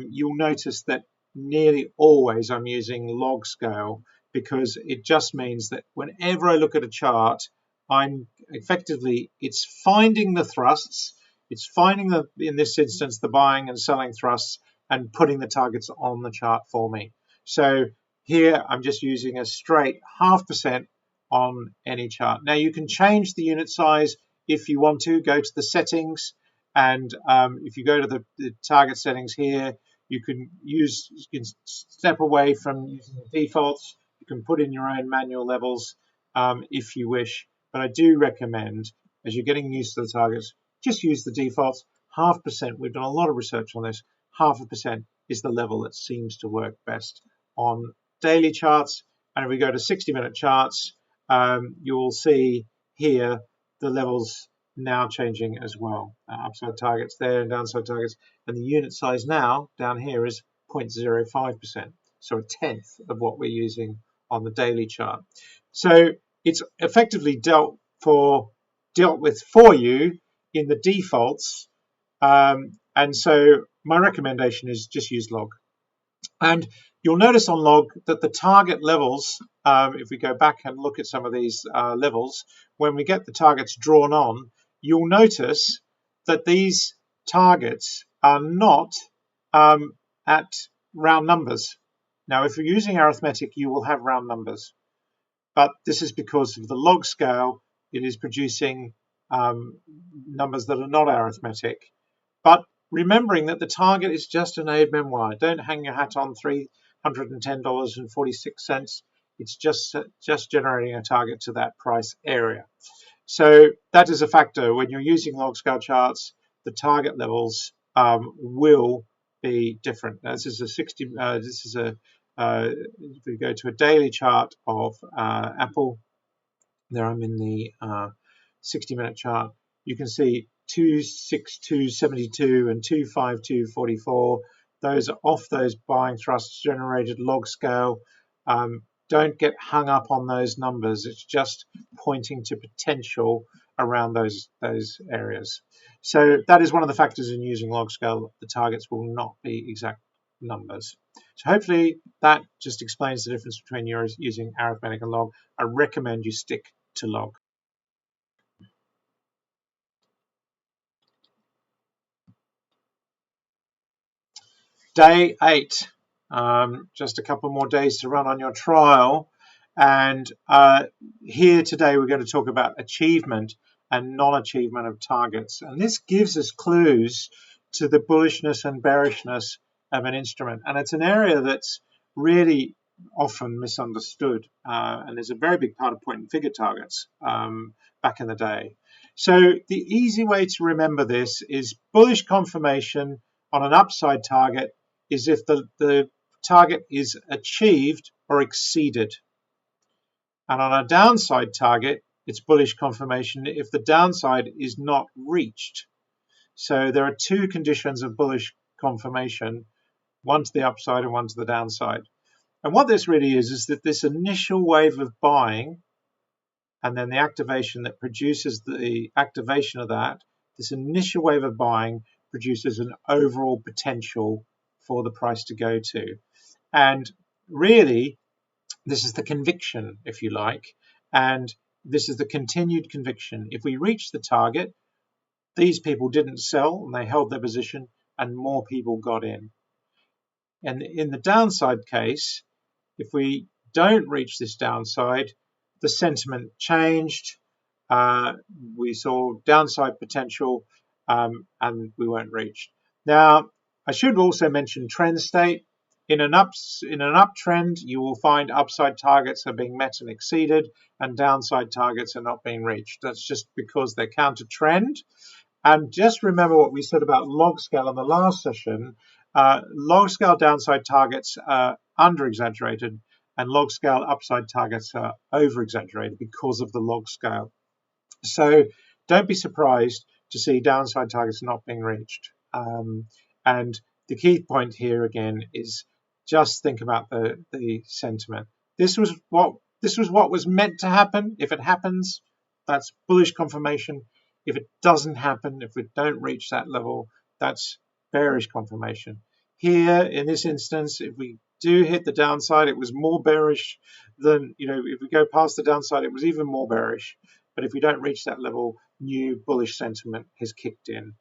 you'll notice that nearly always I'm using log scale, because it just means that whenever I look at a chart, it's finding the thrusts, it's finding in this instance, the buying and selling thrusts, and putting the targets on the chart for me. So here I'm just using a straight 0.5% on any chart. Now you can change the unit size if you want to. Go to the settings, and if you go to the target settings here, you can step away from using the defaults. You can put in your own manual levels if you wish, but I do recommend, as you're getting used to the targets, just use the defaults. 0.5%, we've done a lot of research on this, 0.5% is the level that seems to work best on daily charts. And if we go to 60-minute charts, you'll see here the levels now changing as well. Upside targets there and downside targets. And the unit size now down here is 0.05%, so a tenth of what we're using on the daily chart. So it's effectively dealt with for you in the defaults. And so my recommendation is just use log. And you'll notice on log that the target levels, if we go back and look at some of these levels, when we get the targets drawn on, you'll notice that these targets are not at round numbers. Now, if you're using arithmetic, you will have round numbers, but this is because of the log scale. It is producing numbers that are not arithmetic. But remembering that the target is just an aide memoir. Don't hang your hat on $310.46. It's just generating a target to that price area. So that is a factor. When you're using log scale charts, the target levels will be different. Now, this is a 60. If we go to a daily chart of Apple, there I'm in the 60-minute chart. You can see 262.72 and 252.44. those off those buying thrusts generated log scale. Don't get hung up on those numbers. It's just pointing to potential around those areas. So that is one of the factors in using log scale. The targets will not be exact numbers. So hopefully that just explains the difference between using arithmetic and log. I recommend you stick to log. Day 8, just a couple more days to run on your trial. And here today we're going to talk about achievement and non-achievement of targets. And this gives us clues to the bullishness and bearishness of an instrument. And it's an area that's really often misunderstood. And there's a very big part of point and figure targets back in the day. So the easy way to remember this is bullish confirmation on an upside target is if the target is achieved or exceeded. And on a downside target, it's bullish confirmation if the downside is not reached. So there are two conditions of bullish confirmation, one to the upside and one to the downside. And what this really is that this initial wave of buying and then the activation that produces the activation of that, this initial wave of buying produces an overall potential for the price to go to. And really, this is the conviction, if you like, and this is the continued conviction. If we reach the target, these people didn't sell and they held their position and more people got in. And in the downside case, if we don't reach this downside, the sentiment changed, we saw downside potential, and we weren't reached. Now, I should also mention trend state. In an uptrend, you will find upside targets are being met and exceeded, and downside targets are not being reached. That's just because they're counter trend. And just remember what we said about log scale in the last session. Log scale downside targets are under exaggerated, and log scale upside targets are over exaggerated because of the log scale. So don't be surprised to see downside targets not being reached. And the key point here again is just think about the sentiment. This was what was meant to happen. If it happens, that's bullish confirmation. If it doesn't happen, if we don't reach that level, that's bearish confirmation. Here in this instance, if we do hit the downside, it was more bearish than, if we go past the downside, it was even more bearish. But if we don't reach that level, new bullish sentiment has kicked in.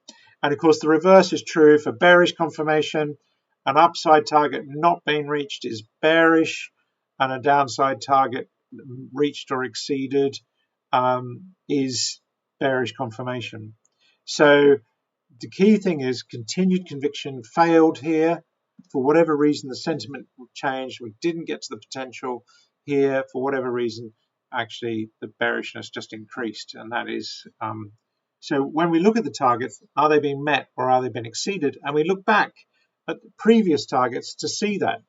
And of course, the reverse is true for bearish confirmation. An upside target not being reached is bearish, and a downside target reached or exceeded is bearish confirmation. So the key thing is continued conviction failed here. For whatever reason, the sentiment changed. We didn't get to the potential here. For whatever reason, actually, the bearishness just increased. And that is, so when we look at the targets, are they being met or are they being exceeded? And we look back at the previous targets to see that.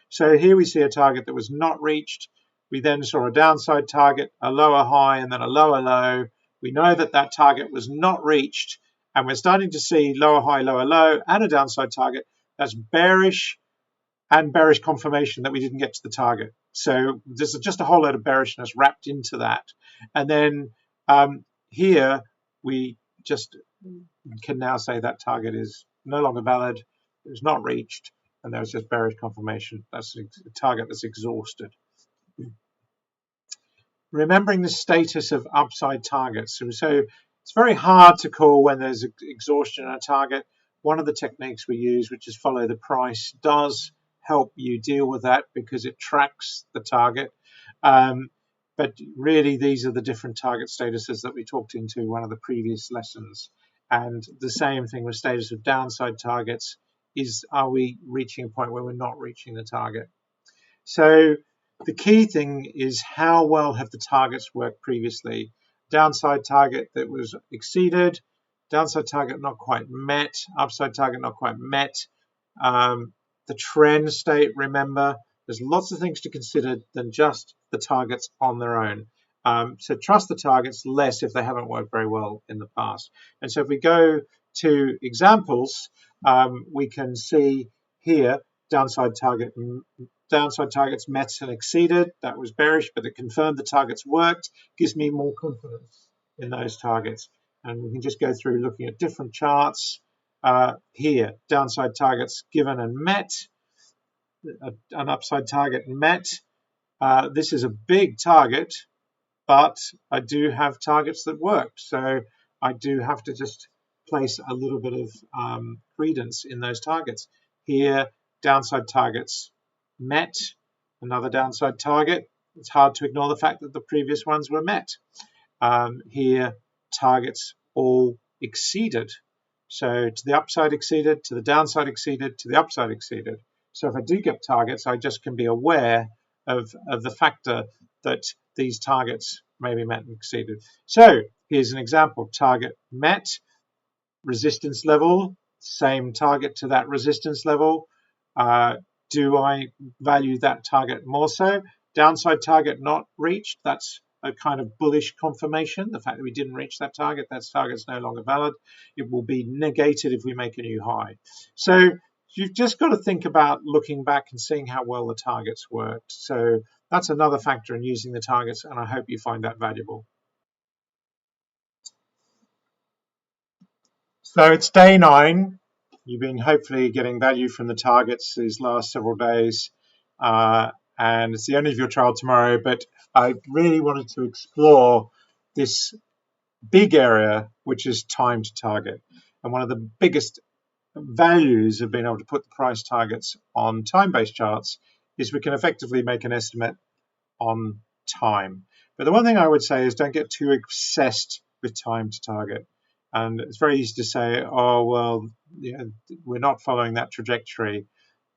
So here we see a target that was not reached. We then saw a downside target, a lower high, and then a lower low. We know that that target was not reached, and we're starting to see lower high, lower low, and a downside target. That's bearish and bearish confirmation that we didn't get to the target. So there's just a whole load of bearishness wrapped into that. And then here we just can now say that target is no longer valid, it was not reached, and there was just bearish confirmation. That's a target that's exhausted. Remembering the status of upside targets. So it's very hard to call when there's exhaustion on a target. One of the techniques we use, which is follow the price, does help you deal with that because it tracks the target. But really, these are the different target statuses that we talked into one of the previous lessons. And the same thing with status of downside targets is, are we reaching a point where we're not reaching the target? So the key thing is how well have the targets worked previously. Downside target that was exceeded, downside target not quite met, upside target not quite met. The trend state, remember, there's lots of things to consider than just the targets on their own. So trust the targets less if they haven't worked very well in the past. And so if we go two examples, we can see here downside targets met and exceeded. That was bearish, but it confirmed the targets worked, gives me more confidence in those targets. And we can just go through looking at different charts. Here, downside targets given and met, an upside target met. This is a big target, but I do have targets that worked. So I do have to just place a little bit of credence in those targets. Here, downside targets met, another downside target. It's hard to ignore the fact that the previous ones were met. Here, targets all exceeded. So to the upside exceeded, to the downside exceeded, to the upside exceeded. So if I do get targets, I just can be aware of the factor that these targets may be met and exceeded. So here's an example. Target met, resistance level, same target to that resistance level. Do I value that target more so? Downside target not reached, that's a kind of bullish confirmation. The fact that we didn't reach that target's no longer valid. It will be negated if we make a new high. So you've just got to think about looking back and seeing how well the targets worked. So that's another factor in using the targets, and I hope you find that valuable. So it's day 9. You've been hopefully getting value from the targets these last several days, and it's the end of your trial tomorrow, but I really wanted to explore this big area, which is time to target. And one of the biggest values of being able to put the price targets on time-based charts is we can effectively make an estimate on time. But the one thing I would say is don't get too obsessed with time to target. And it's very easy to say, oh, well, we're not following that trajectory.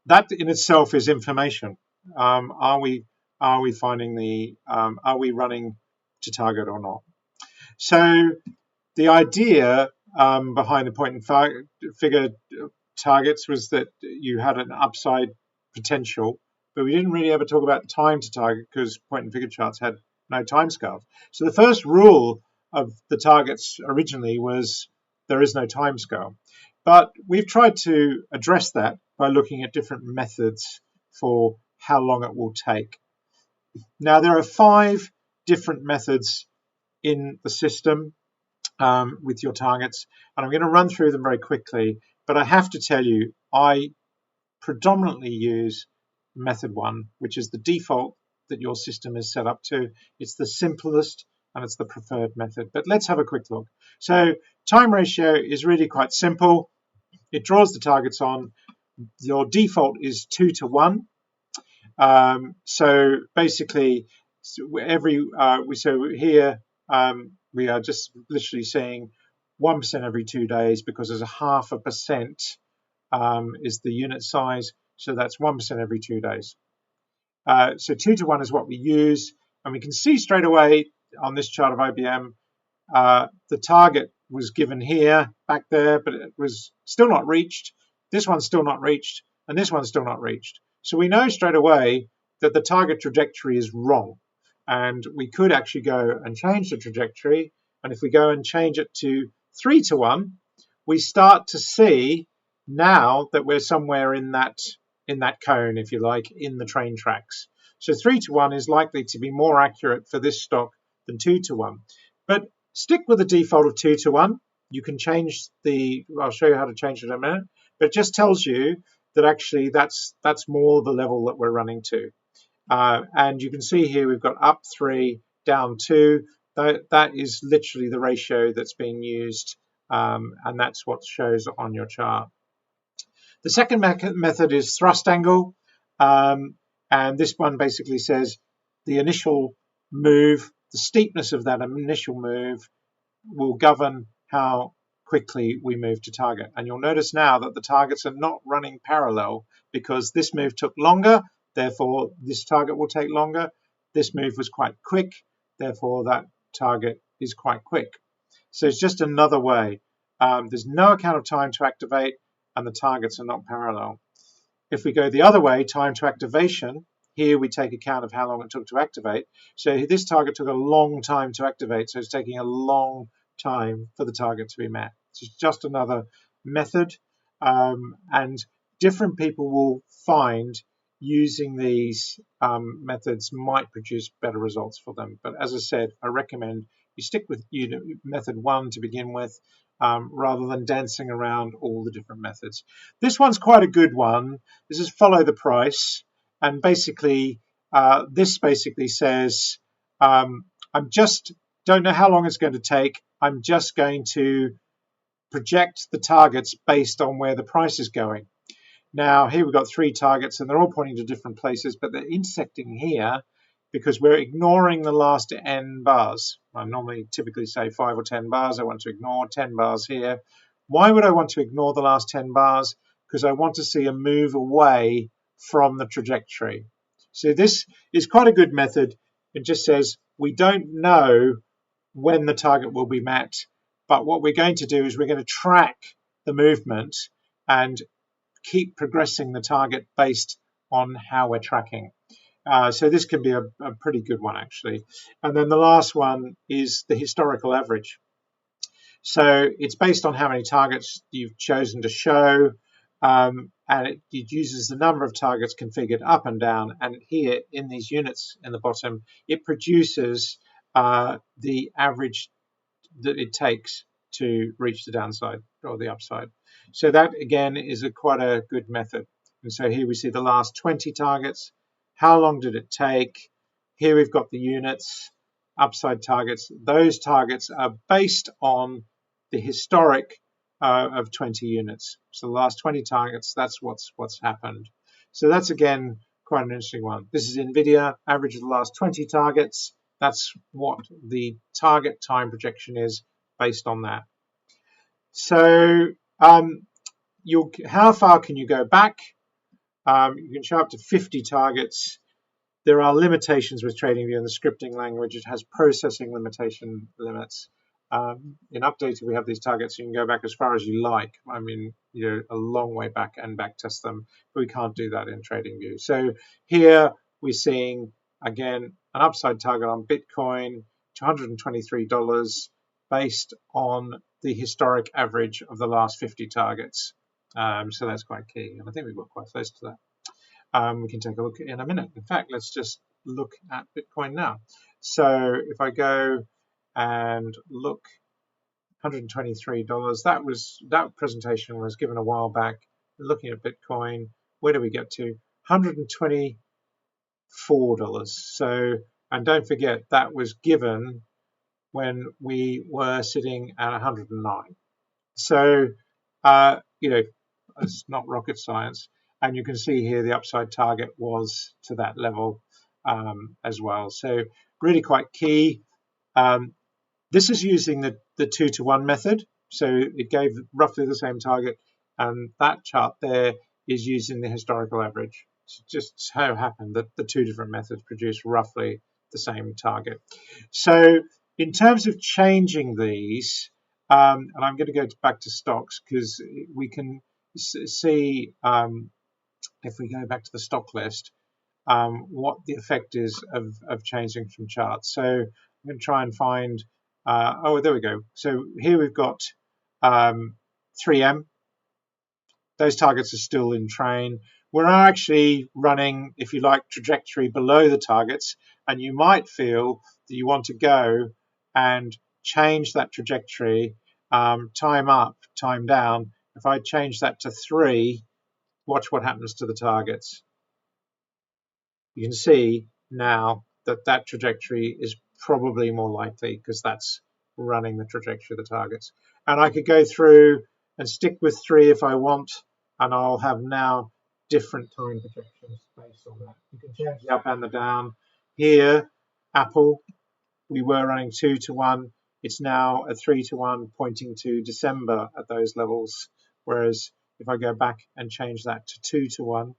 That in itself is information. Are we finding are we running to target or not? So the idea behind the point and figure targets was that you had an upside potential, but we didn't really ever talk about time to target because point and figure charts had no time scales. So the first rule of the targets originally was there is no time scale. But we've tried to address that by looking at different methods for how long it will take. Now, there are 5 different methods in the system with your targets, and I'm going to run through them very quickly, but I have to tell you, I predominantly use method 1, which is the default that your system is set up to. It's the simplest and it's the preferred method, but let's have a quick look. So time ratio is really quite simple. It draws the targets on. Your default is 2 to 1. So basically, so here we are just literally saying 1% every 2 days because there's a 0.5% is the unit size. So that's 1% every 2 days. So 2 to 1 is what we use, and we can see straight away on this chart of IBM, the target was given here, back there, but it was still not reached. This one's still not reached, and this one's still not reached. So we know straight away that the target trajectory is wrong, and we could actually go and change the trajectory. And if we go and change it to 3 to 1, we start to see now that we're somewhere in that cone, if you like, in the train tracks. So 3 to 1 is likely to be more accurate for this stock than 2 to 1. But stick with the default of 2 to 1. You can change I'll show you how to change it in a minute, but it just tells you that actually that's more the level that we're running to. And you can see here we've got up 3, down 2. That is literally the ratio that's being used, and that's what shows on your chart. The second method is thrust angle, and this one basically says the initial move, the steepness of that initial move will govern how quickly we move to target. And you'll notice now that the targets are not running parallel because this move took longer, therefore this target will take longer. This move was quite quick, therefore that target is quite quick. So it's just another way. There's no account of time to activate, and the targets are not parallel. If we go the other way, time to activation, here we take account of how long it took to activate. So this target took a long time to activate, so it's taking a long time for the target to be met. It's just another method, and different people will find using these methods might produce better results for them. But as I said, I recommend you stick with method one to begin with, rather than dancing around all the different methods. This one's quite a good one. This is follow the price, and basically this basically says I'm just don't know how long it's going to take. I'm just going to project the targets based on where the price is going. Now, here we've got 3 targets, and they're all pointing to different places, but they're intersecting here because we're ignoring the last n bars. I normally typically say 5 or 10 bars. I want to ignore 10 bars here. Why would I want to ignore the last 10 bars? Because I want to see a move away from the trajectory. So this is quite a good method. It just says we don't know when the target will be met, but what we're going to do is we're going to track the movement and keep progressing the target based on how we're tracking. So this can be a pretty good one, actually. And then the last one is the historical average. So it's based on how many targets you've chosen to show, and it uses the number of targets configured up and down. And here in these units in the bottom, it produces the average that it takes to reach the downside or the upside. So that again is quite a good method. And so here we see the last 20 targets. How long did it take? Here we've got the units, upside targets. Those targets are based on the historic of 20 units. So the last 20 targets, that's what's happened. So that's again quite an interesting one. This is NVIDIA, average of the last 20 targets. That's what the target time projection is based on that. So how far can you go back? You can show up to 50 targets. There are limitations with TradingView in the scripting language. It has processing limitation limits. In Updated, we have these targets. You can go back as far as you like. I mean, a long way back and back test them, but we can't do that in TradingView. So here we're seeing, again, an upside target on Bitcoin, $223, based on the historic average of the last 50 targets. So that's quite key. And I think we've got quite close to that. We can take a look in a minute. In fact, let's just look at Bitcoin now. So if I go and look, $123, that presentation was given a while back. Looking at Bitcoin, where do we get to? $124. So, and don't forget that was given when we were sitting at 109. So, it's not rocket science. And you can see here the upside target was to that level as well. So really quite key. This is using the 2-to-1 method. So it gave roughly the same target. And that chart there is using the historical average. It's just so happened that the 2 different methods produce roughly the same target. So in terms of changing these, and I'm going to go back to stocks because we can see if we go back to the stock list, what the effect is of changing from charts. So I'm going to try and find, there we go. So here we've got 3M. Those targets are still in train. We're actually running, if you like, trajectory below the targets, and you might feel that you want to go and change that trajectory, time up, time down. If I change that to 3, watch what happens to the targets. You can see now that that trajectory is probably more likely because that's running the trajectory of the targets. And I could go through and stick with 3 if I want, and I'll have now different time projections based on that. You can change the up and the down. Here, Apple, we were running 2-to-1. It's now a 3-to-1 pointing to December at those levels. Whereas if I go back and change that to 2-to-1,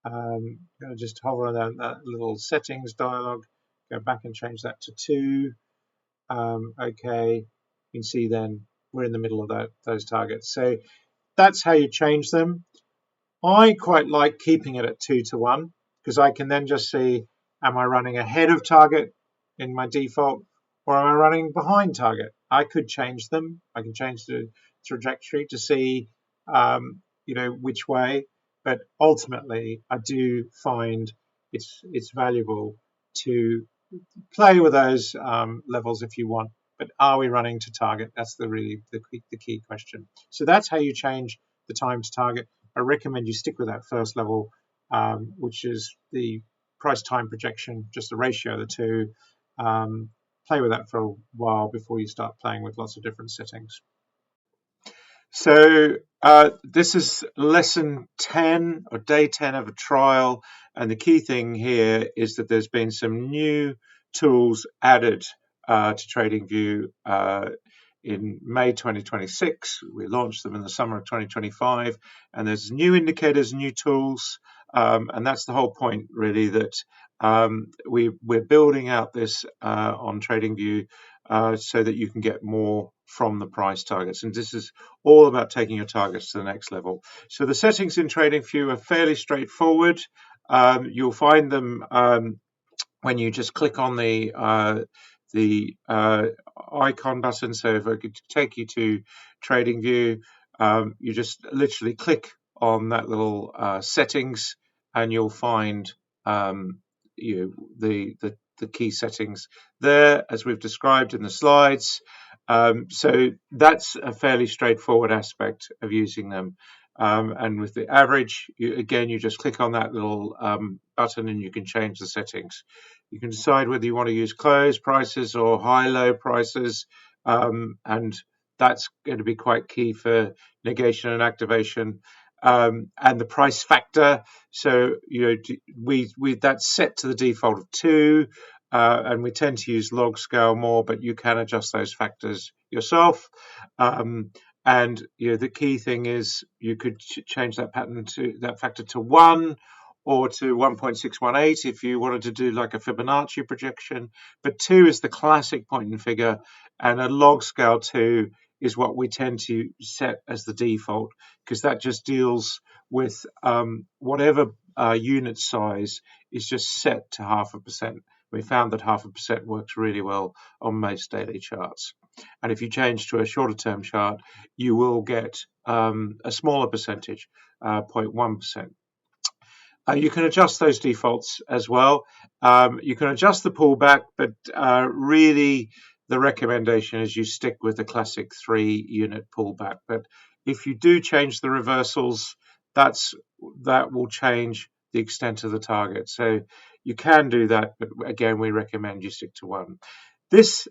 I'm going to just hover on that little settings dialog, go back and change that to 2. Okay, you can see then we're in the middle of those targets. So that's how you change them. I quite like keeping it at 2-to-1 because I can then just see, am I running ahead of target in my default or am I running behind target? I could change them. I can change the trajectory to see, which way. But ultimately, I do find it's valuable to play with those levels if you want. But are we running to target? That's the key question. So that's how you change the time to target. I recommend you stick with that first level, which is the price time projection, just the ratio of the two. Play with that for a while before you start playing with lots of different settings. So this is lesson 10 or day 10 of a trial. And the key thing here is that there's been some new tools added to TradingView in May 2026. We launched them in the summer of 2025. And there's new indicators, new tools. And that's the whole point, really, that we're building out this on TradingView so that you can get more from the price targets. And this is all about taking your targets to the next level. So the settings in TradingView are fairly straightforward. You'll find them when you just click on the icon button. So if I could take you to TradingView, you just literally click on that little settings, and you'll find the key settings there, as we've described in the slides. So that's a fairly straightforward aspect of using them. And with the average, you just click on that little button and you can change the settings. You can decide whether you want to use close prices or high-low prices, and that's going to be quite key for negation and activation. And the price factor, so we that's set to the default of 2, and we tend to use log scale more, but you can adjust those factors yourself. And the key thing is you could change that factor to 1 or to 1.618 if you wanted to do like a Fibonacci projection. But 2 is the classic point and figure, and a log scale 2 is what we tend to set as the default, because that just deals with whatever unit size is just set to 0.5%. We found that 0.5% works really well on most daily charts. And if you change to a shorter term chart, you will get a smaller percentage, 0.1%. You can adjust those defaults as well. You can adjust the pullback, but really the recommendation is you stick with the classic 3-unit pullback. But if you do change the reversals, that will change the extent of the target. So you can do that, but again, we recommend you stick to 1. This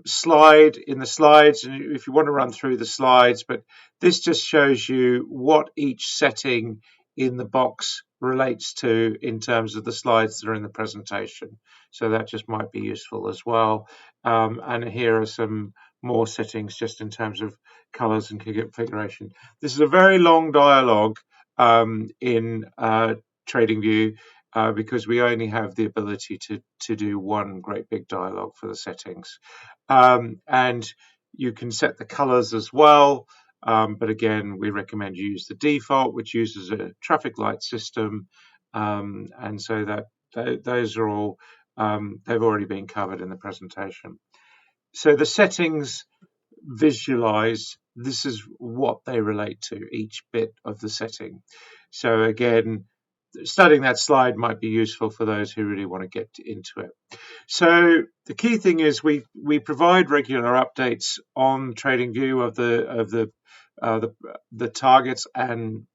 slide in the slides, and if you want to run through the slides, but this just shows you what each setting in the box relates to in terms of the slides that are in the presentation. So that just might be useful as well. And here are some more settings just in terms of colors and configuration. This is a very long dialogue in TradingView because we only have the ability to do one great big dialogue for the settings. And you can set the colors as well. But again, we recommend you use the default, which uses a traffic light system. And so those are all, they've already been covered in the presentation. So the settings visualize, this is what they relate to, each bit of the setting. So again, studying that slide might be useful for those who really want to get into it. So the key thing is we provide regular updates on TradingView of the targets and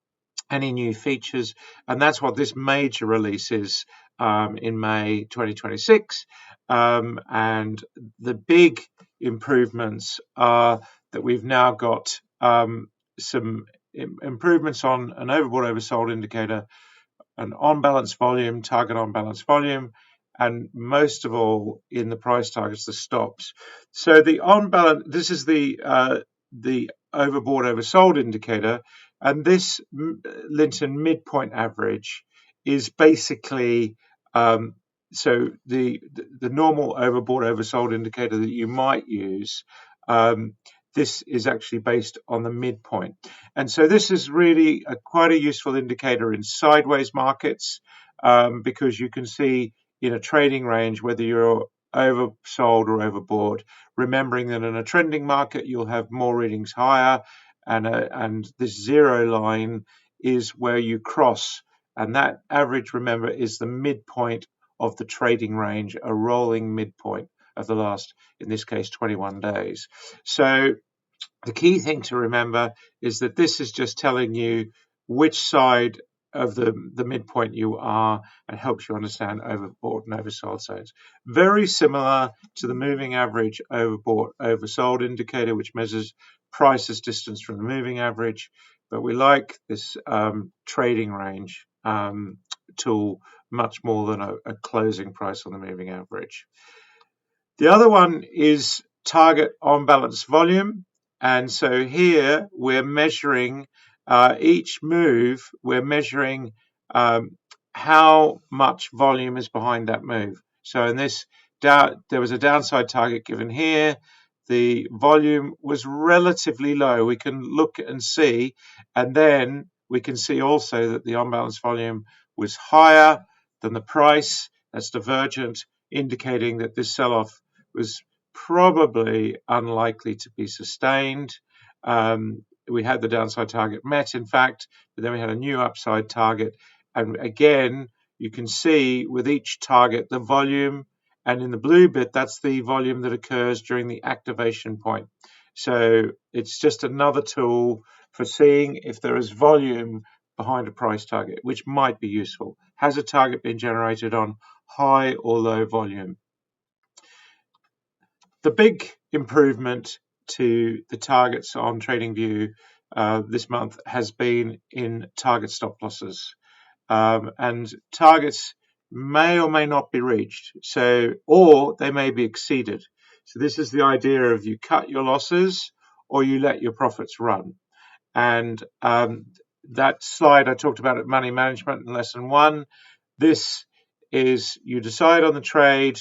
any new features, and that's what this major release is in May 2026. And the big improvements are that we've now got some improvements on an overbought oversold indicator, an on-balance volume, target on-balance volume, and most of all in the price targets, the stops. So the on-balance, this is the overbought oversold indicator, and this Linton midpoint average is basically so the normal overbought oversold indicator that you might use. This is actually based on the midpoint. And so this is really quite a useful indicator in sideways markets because you can see in a trading range whether you're oversold or overbought, remembering that in a trending market you'll have more readings higher, and this zero line is where you cross, and that average, remember, is the midpoint of the trading range, a rolling midpoint of the last, in this case, 21 days. So the key thing to remember is that this is just telling you which side of the midpoint you are, and helps you understand overbought and oversold zones. Very similar to the moving average overbought oversold indicator, which measures prices distance from the moving average, but we like this trading range tool much more than a closing price on the moving average. The other one is target on balance volume. And so here we're measuring each move, we're measuring how much volume is behind that move. So in this, there was a downside target given here. The volume was relatively low. We can look and see, and then we can see also that the on balance volume was higher than the price. That's divergent, indicating that this sell-off was probably unlikely to be sustained. We had the downside target met, in fact, but then we had a new upside target. And again, you can see with each target the volume, and in the blue bit, that's the volume that occurs during the activation point. So it's just another tool for seeing if there is volume behind a price target, which might be useful. Has a target been generated on high or low volume? The big improvement to the targets on TradingView this month has been in target stop losses, and targets may or may not be reached, or they may be exceeded. So this is the idea of you cut your losses or you let your profits run. And that slide I talked about at money management in lesson 1. This is, you decide on the trade,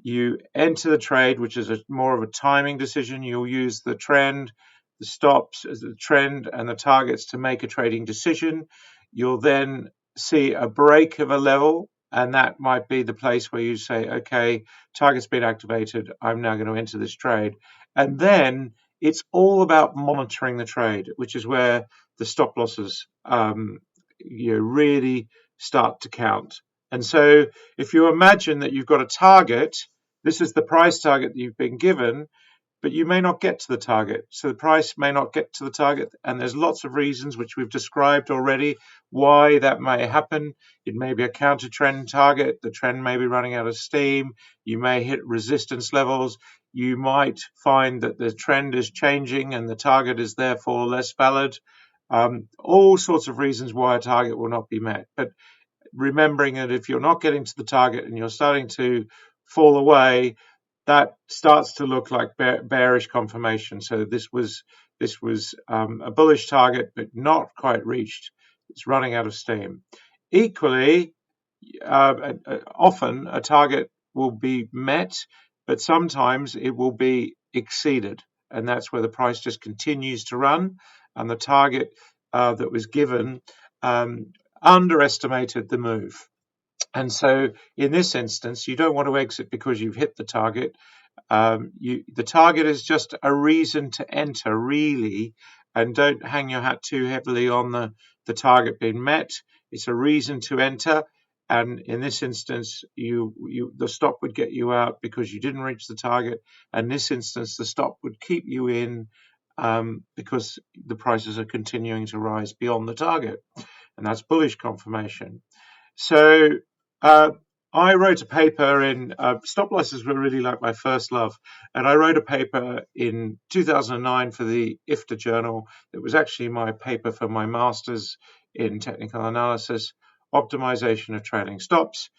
you enter the trade, which is more of a timing decision. You'll use the trend, the stops as the trend, and the targets to make a trading decision. You'll then see a break of a level, and that might be the place where you say, okay, target's been activated, I'm now going to enter this trade. And then it's all about monitoring the trade, which is where the stop losses really start to count. And so if you imagine that you've got a target, this is the price target that you've been given, but you may not get to the target. So the price may not get to the target, and there's lots of reasons which we've described already why that may happen. It may be a counter trend target. The trend may be running out of steam. You may hit resistance levels. You might find that the trend is changing and the target is therefore less valid. All sorts of reasons why a target will not be met. But remembering that if you're not getting to the target and you're starting to fall away, that starts to look like bearish confirmation. So this was a bullish target, but not quite reached. It's running out of steam. Equally, often a target will be met, but sometimes it will be exceeded, and that's where the price just continues to run, and the target that was given underestimated the move. And so in this instance, you don't want to exit because you've hit the target. The target is just a reason to enter, really, and don't hang your hat too heavily on the target being met. It's a reason to enter, and in this instance, the stop would get you out because you didn't reach the target. And in this instance, the stop would keep you in because the prices are continuing to rise beyond the target, and that's bullish confirmation. So I wrote a paper in stop losses were really like my first love, and I wrote a paper in 2009 for the IFTA journal. It was actually my paper for my master's in technical analysis, optimization of trailing stops.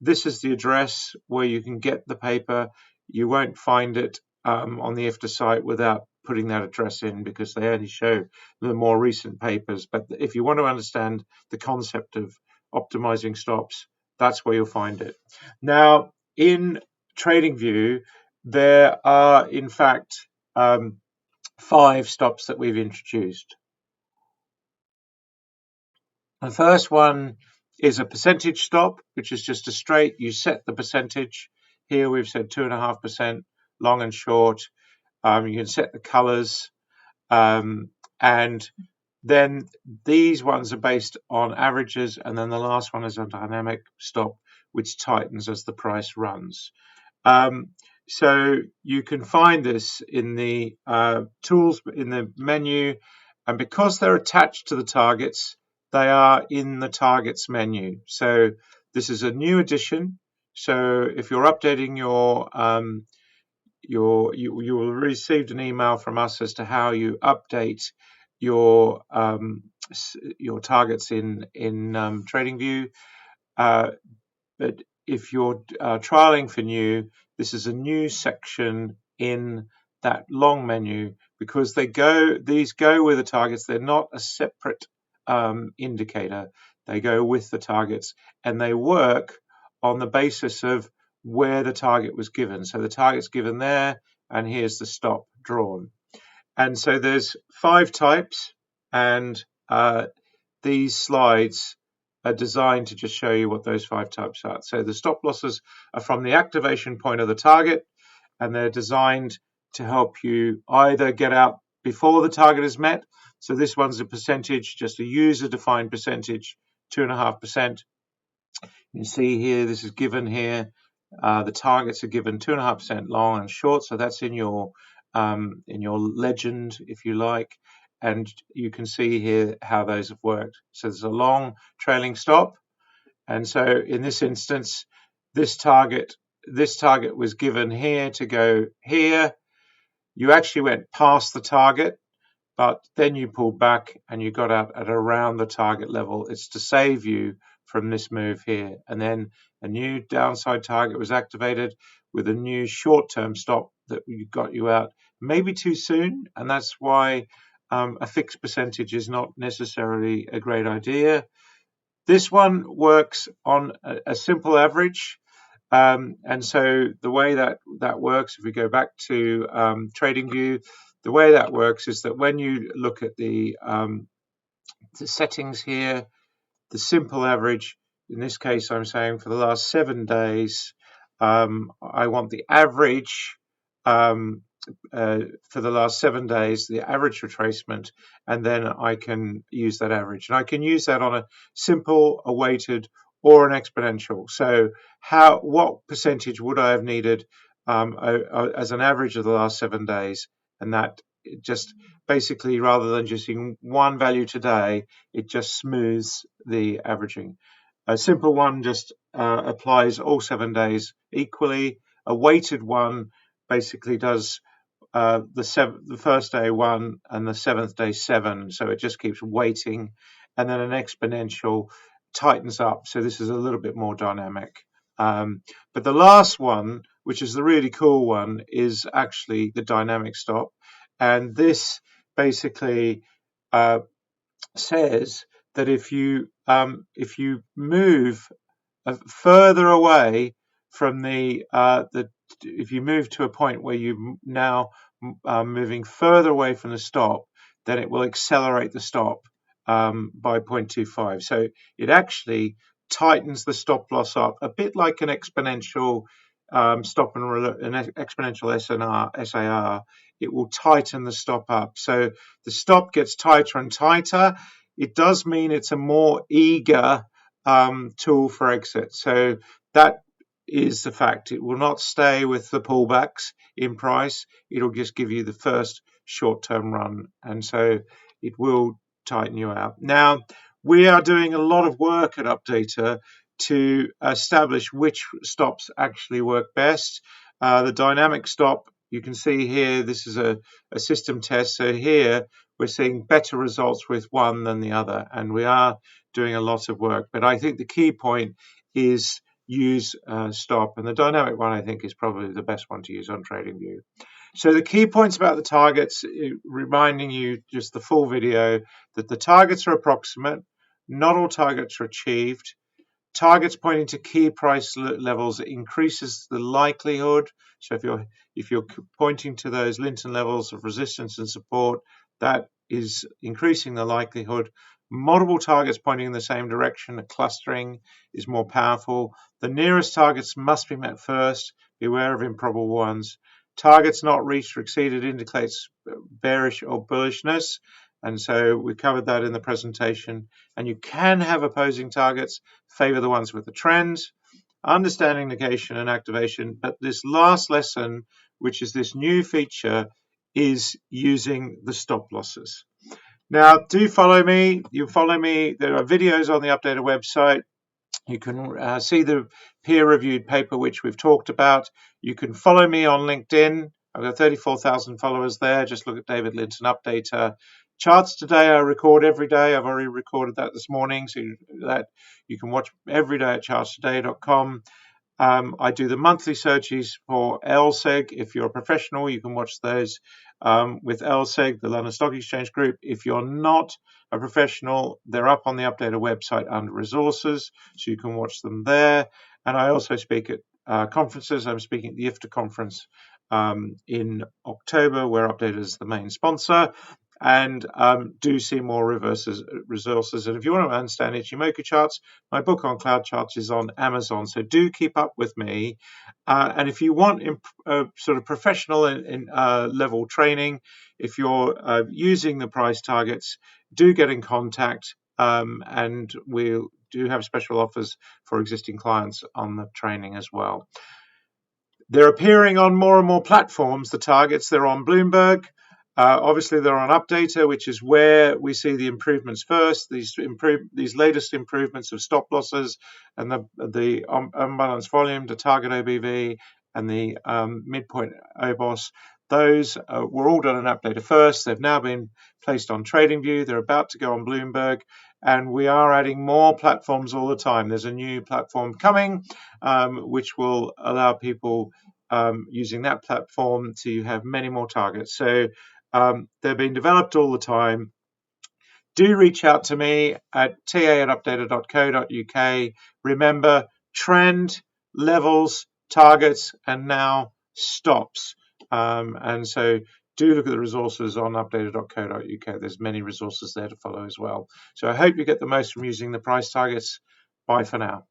This is the address where you can get the paper. You won't find it on the IFTA site without putting that address in, because they only show the more recent papers. But if you want to understand the concept of optimizing stops, that's where you'll find it. Now, in TradingView, there are, in fact, 5 stops that we've introduced. The first one is a percentage stop, which is just a straight, you set the percentage Here we've said 2.5% long and short. You can set the colors, and then these ones are based on averages, and then the last one is a dynamic stop, which tightens as the price runs. So you can find this in the tools in the menu, and because they're attached to the targets, they are in the targets menu. So this is a new addition. So if you're updating you will have received an email from us as to how you update your targets in TradingView. But if you're trialing for new, this is a new section in that long menu, because these go with the targets. They're not a separate indicator. They go with the targets, and they work on the basis of where the target was given. So the target's given there, and here's the stop drawn. And so there's 5 types, and these slides are designed to just show you what those 5 types are. So the stop losses are from the activation point of the target, and they're designed to help you either get out before the target is met. So this one's a percentage, just a user-defined percentage, 2.5%. You can see here, this is given here. The targets are given 2.5% long and short, so that's in your legend, if you like. And you can see here how those have worked. So there's a long trailing stop, and so in this instance, this target was given here to go here. You actually went past the target, but then you pulled back and you got out at around the target level. It's to save you from this move here. And then a new downside target was activated with a new short-term stop that got you out maybe too soon, and that's why a fixed percentage is not necessarily a great idea. This one works on a simple average, and so the way that works, if we go back to TradingView, the way that works is that when you look at the settings here, the simple average, in this case I'm saying for the last 7 days, I want the average for the last 7 days, the average retracement, and then I can use that average. And I can use that on a simple, a weighted, or an exponential. So what percentage would I have needed as an average of the last 7 days? And that just basically, rather than just using one value today, it just smooths the averaging. A simple one just applies all 7 days equally. A weighted one basically does the first day 1 and the 7th day 7, so it just keeps weighting, and then an exponential tightens up, so this is a little bit more dynamic. But the last one, which is the really cool one, is actually the dynamic stop, and this basically says that if you move further away from if you move to a point where you now moving further away from the stop, then it will accelerate the stop by 0.25. So it actually tightens the stop loss up a bit like an exponential stop and an exponential SAR. It will tighten the stop up. So the stop gets tighter and tighter. It does mean it's a more eager tool for exit. So that is the fact. It will not stay with the pullbacks in price. It'll just give you the first short-term run, and so it will tighten you out. Now, we are doing a lot of work at Updata to establish which stops actually work best. The dynamic stop, you can see here, this is a system test. So here we're seeing better results with one than the other, and we are doing a lot of work. But I think the key point is use stop, and the dynamic one I think is probably the best one to use on TradingView. So the key points about the targets, reminding you just the full video, that the targets are approximate, not all targets are achieved. Targets pointing to key price levels increases the likelihood. So if you're pointing to those Linton levels of resistance and support, that is increasing the likelihood. Multiple targets pointing in the same direction, a clustering is more powerful. The nearest targets must be met first, beware of improbable ones. Targets not reached or exceeded indicates bearish or bullishness. And so we covered that in the presentation. And you can have opposing targets, favor the ones with the trends, understanding negation and activation. But this last lesson, which is this new feature, is using the stop losses. Now, do follow me. You follow me. There are videos on the updated website. You can see the peer-reviewed paper which we've talked about. You can follow me on LinkedIn. I've got 34,000 followers there. Just look at David Linton Updater. Charts today I record every day. I've already recorded that this morning, so that you can watch every day at chartstoday.com. I do the monthly searches for LSEG. If you're a professional, you can watch those with LSEG, the London Stock Exchange Group. If you're not a professional, they're up on the updated website under resources, so you can watch them there. And I also speak at conferences. I'm speaking at the IFTA conference in October, where Updated is the main sponsor. And do see more resources. And if you want to understand Ichimoku charts, my book on cloud charts is on Amazon. So do keep up with me. And if you want sort of professional level training, if you're using the price targets, do get in contact. And we do have special offers for existing clients on the training as well. They're appearing on more and more platforms, the targets. They're on Bloomberg. Obviously, they're on Updater, which is where we see the improvements first. These latest improvements of stop losses and the unbalanced volume, the target OBV, and the midpoint OBOS. Those were all done in Updater first. They've now been placed on TradingView. They're about to go on Bloomberg. And we are adding more platforms all the time. There's a new platform coming, which will allow people using that platform to have many more targets. So they're being developed all the time. Do reach out to me at ta@updater.co.uk. Remember, trend, levels, targets, and now stops. And so do look at the resources on updater.co.uk. There's many resources there to follow as well. So I hope you get the most from using the price targets. Bye for now.